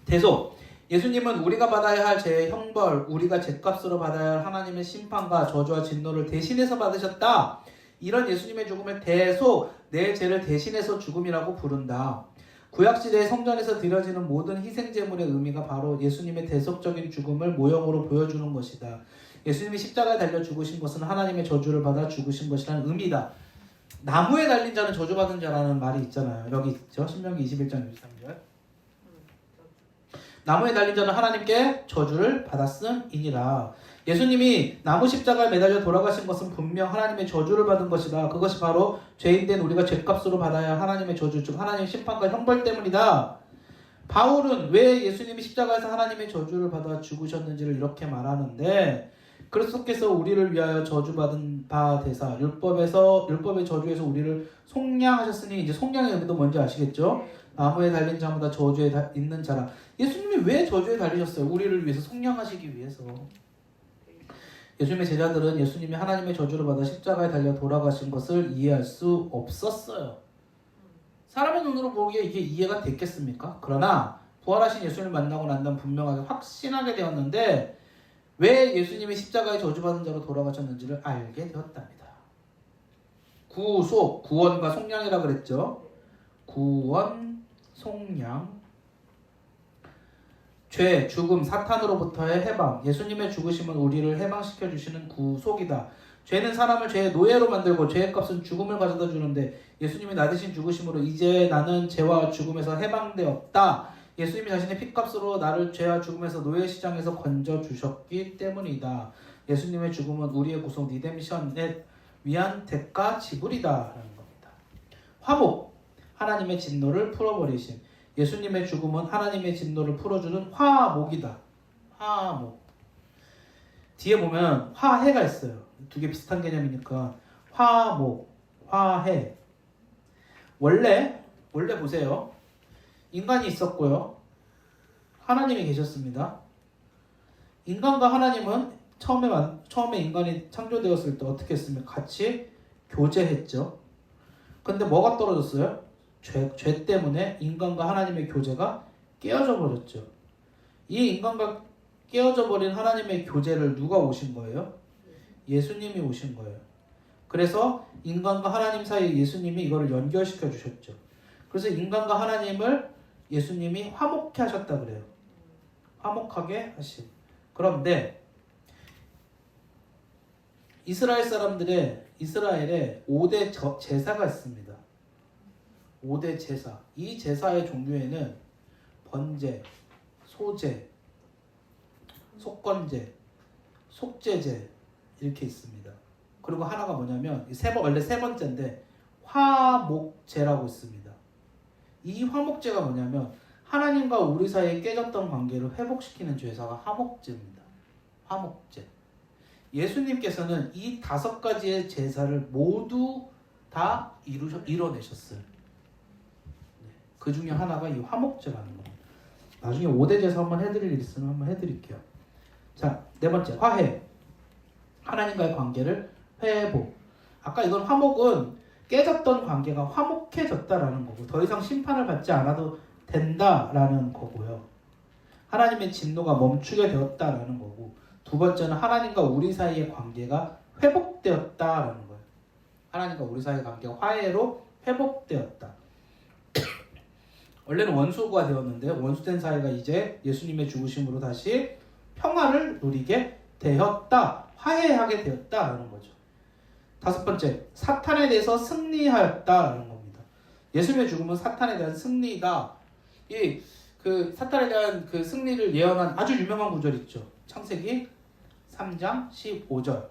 대속. 예수님은 우리가 받아야 할 죄의 형벌, 우리가 죄값으로 받아야 할 하나님의 심판과 저주와 진노를 대신해서 받으셨다. 이런 예수님의 죽음을 대속, 내 죄를 대신해서 죽음이라고 부른다. 구약시대의 성전에서 드려지는 모든 희생제물의 의미가 바로 예수님의 대속적인 죽음을 모형으로 보여주는 것이다. 예수님이 십자가에 달려 죽으신 것은 하나님의 저주를 받아 죽으신 것이라는 의미다. 나무에 달린 자는 저주받은 자라는 말이 있잖아요. 여기 있죠. 신명기 21장 23절. 나무에 달린 자는 하나님께 저주를 받았음이니라. 예수님이 나무 십자가에 매달려 돌아가신 것은 분명 하나님의 저주를 받은 것이다. 그것이 바로 죄인된 우리가 죄값으로 받아야 할 하나님의 저주, 즉 하나님의 심판과 형벌 때문이다. 바울은 왜 예수님이 십자가에서 하나님의 저주를 받아 죽으셨는지를 이렇게 말하는데, 그리스도께서 우리를 위하여 저주받은 바 되사 율법의 저주에서 우리를 속량하셨으니, 이제 속량의 의미도 뭔지 아시겠죠? 나무에 달린 자마다 저주에 있는 자라. 예수님이 왜 저주에 달리셨어요? 우리를 위해서 속량하시기 위해서. 예수님의 제자들은 예수님이 하나님의 저주를 받아 십자가에 달려 돌아가신 것을 이해할 수 없었어요. 사람의 눈으로 보기에 이게 이해가 됐겠습니까? 그러나 부활하신 예수님을 만나고 난 다음 분명하게 확신하게 되었는데, 왜 예수님이 십자가에 저주받은 자로 돌아가셨는지를 알게 되었답니다. 구속, 구원과 속량이라 그랬죠. 구원, 속량. 죄, 죽음, 사탄으로부터의 해방. 예수님의 죽으심은 우리를 해방시켜 주시는 구속이다. 죄는 사람을 죄의 노예로 만들고 죄의 값은 죽음을 가져다 주는데, 예수님이 나 대신 죽으심으로 이제 나는 죄와 죽음에서 해방되었다. 예수님이 자신의 피값으로 나를 죄와 죽음에서 노예 시장에서 건져 주셨기 때문이다. 예수님의 죽음은 우리의 구속 리뎀션에 위한 대가 지불이다 라는 겁니다. 화목, 하나님의 진노를 풀어버리심. 예수님의 죽음은 하나님의 진노를 풀어주는 화목이다. 화목. 뒤에 보면 화해가 있어요. 두 개 비슷한 개념이니까 화목, 화해. 원래 보세요. 인간이 있었고요. 하나님이 계셨습니다. 인간과 하나님은 처음에 인간이 창조되었을 때 어떻게 했습니까? 같이 교제했죠. 근데 뭐가 떨어졌어요? 죄 때문에 인간과 하나님의 교제가 깨어져 버렸죠. 이 인간과 깨어져 버린 하나님의 교제를 누가 오신 거예요? 예수님이 오신 거예요. 그래서 인간과 하나님 사이에 예수님이 이거를 연결시켜 주셨죠. 그래서 인간과 하나님을 예수님이 화목케 하셨다 그래요. 화목하게 하심. 그런데 이스라엘에 5대 제사가 있습니다. 5대 제사. 이 제사의 종류에는 번제, 소제, 속건제, 속죄제 이렇게 있습니다. 그리고 하나가 뭐냐면 원래 세 번째인데 화목제라고 있습니다. 이 화목제가 뭐냐면 하나님과 우리 사이에 깨졌던 관계를 회복시키는 제사가 화목제입니다. 화목제. 예수님께서는 이 5가지의 제사를 모두 다 이뤄내셨어요. 그 중에 하나가 이 화목제라는 겁니다. 나중에 5대 제사 한번 해드릴 일 있으면 한번 해드릴게요. 자, 4번째 화해. 하나님과의 관계를 회복. 아까 이건 화목은 깨졌던 관계가 화목해졌다라는 거고 더 이상 심판을 받지 않아도 된다라는 거고요. 하나님의 진노가 멈추게 되었다라는 거고, 2번째는 하나님과 우리 사이의 관계가 회복되었다라는 거예요. 하나님과 우리 사이의 관계가 화해로 회복되었다. 원래는 원수가 되었는데 원수된 사이가 이제 예수님의 죽으심으로 다시 평화를 누리게 되었다. 화해하게 되었다라는 거죠. 5번째, 사탄에 대해서 승리하였다라는 겁니다. 예수님의 죽음은 사탄에 대한 승리다. 사탄에 대한 그 승리를 예언한 아주 유명한 구절 있죠. 창세기 3장 15절.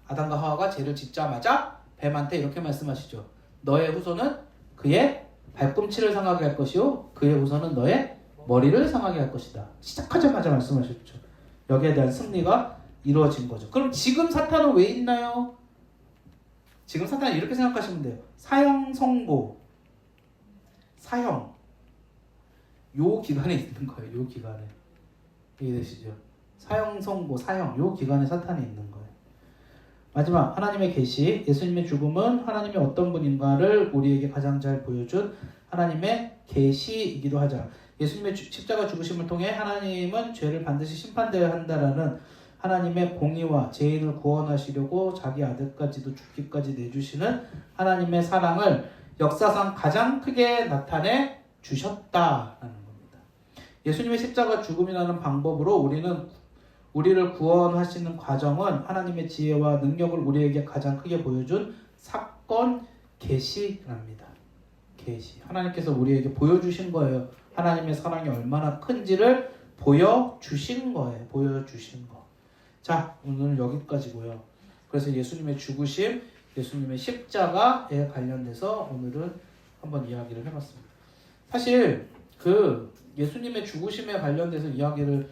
아담과 하와가 죄를 짓자마자 뱀한테 이렇게 말씀하시죠. 너의 후손은 그의 발꿈치를 상하게 할 것이요 그의 후손은 너의 머리를 상하게 할 것이다. 시작하자마자 말씀하셨죠. 여기에 대한 승리가 이루어진 거죠. 그럼 지금 사탄은 왜 있나요? 지금 사탄은 이렇게 생각하시면 돼요. 사형 선고. 사형. 요 기간에 있는 거예요. 요 기간에. 이해되시죠? 사형 선고, 사형. 요 기간에 사탄이 있는 거예요. 마지막 하나님의 계시. 예수님의 죽음은 하나님이 어떤 분인가를 우리에게 가장 잘 보여준 하나님의 계시이기도 하자. 예수님의 십자가 죽으심을 통해 하나님은 죄를 반드시 심판되어야 한다라는 하나님의 공의와 죄인을 구원하시려고 자기 아들까지도 죽기까지 내주시는 하나님의 사랑을 역사상 가장 크게 나타내 주셨다라는 겁니다. 예수님의 십자가 죽음이라는 방법으로 우리를 구원하시는 과정은 하나님의 지혜와 능력을 우리에게 가장 크게 보여준 사건 계시랍니다. 계시. 하나님께서 우리에게 보여주신 거예요. 하나님의 사랑이 얼마나 큰지를 보여주신 거예요. 보여주신 거. 자, 오늘은 여기까지고요. 그래서 예수님의 죽으심, 예수님의 십자가에 관련돼서 오늘은 한번 이야기를 해봤습니다. 사실 그 예수님의 죽으심에 관련돼서 이야기를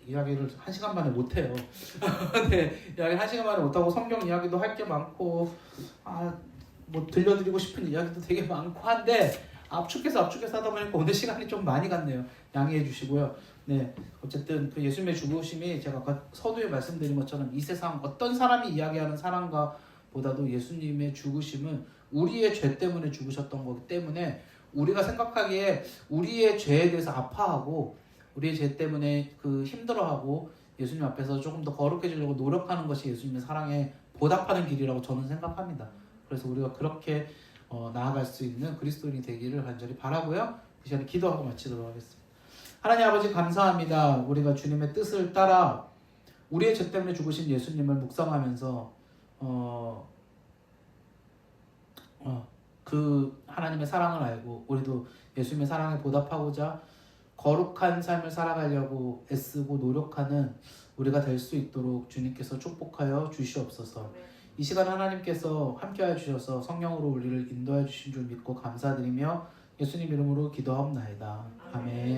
1시간 만에 못해요. 네, 이야기 1시간 만에 못하고 성경 이야기도 할 게 많고 뭐 들려드리고 싶은 이야기도 되게 많고 한데 압축해서 하다 보니까 오늘 시간이 좀 많이 갔네요. 양해해 주시고요. 네, 어쨌든 그 예수님의 죽으심이 제가 아까 서두에 말씀드린 것처럼 이 세상 어떤 사람이 이야기하는 사랑과 보다도 예수님의 죽으심은 우리의 죄 때문에 죽으셨던 거기 때문에 우리가 생각하기에 우리의 죄에 대해서 아파하고 우리의 죄 때문에 그 힘들어하고 예수님 앞에서 조금 더 거룩해지려고 노력하는 것이 예수님의 사랑에 보답하는 길이라고 저는 생각합니다. 그래서 우리가 그렇게 나아갈 수 있는 그리스도인이 되기를 간절히 바라고요. 이 시간에 기도하고 마치도록 하겠습니다. 하나님 아버지 감사합니다. 우리가 주님의 뜻을 따라 우리의 죄 때문에 죽으신 예수님을 묵상하면서 그 하나님의 사랑을 알고 우리도 예수님의 사랑에 보답하고자 거룩한 삶을 살아가려고 애쓰고 노력하는 우리가 될 수 있도록 주님께서 축복하여 주시옵소서. 이 시간 하나님께서 함께하여 주셔서 성령으로 우리를 인도해 주신 줄 믿고 감사드리며 예수님 이름으로 기도하옵나이다. 아멘.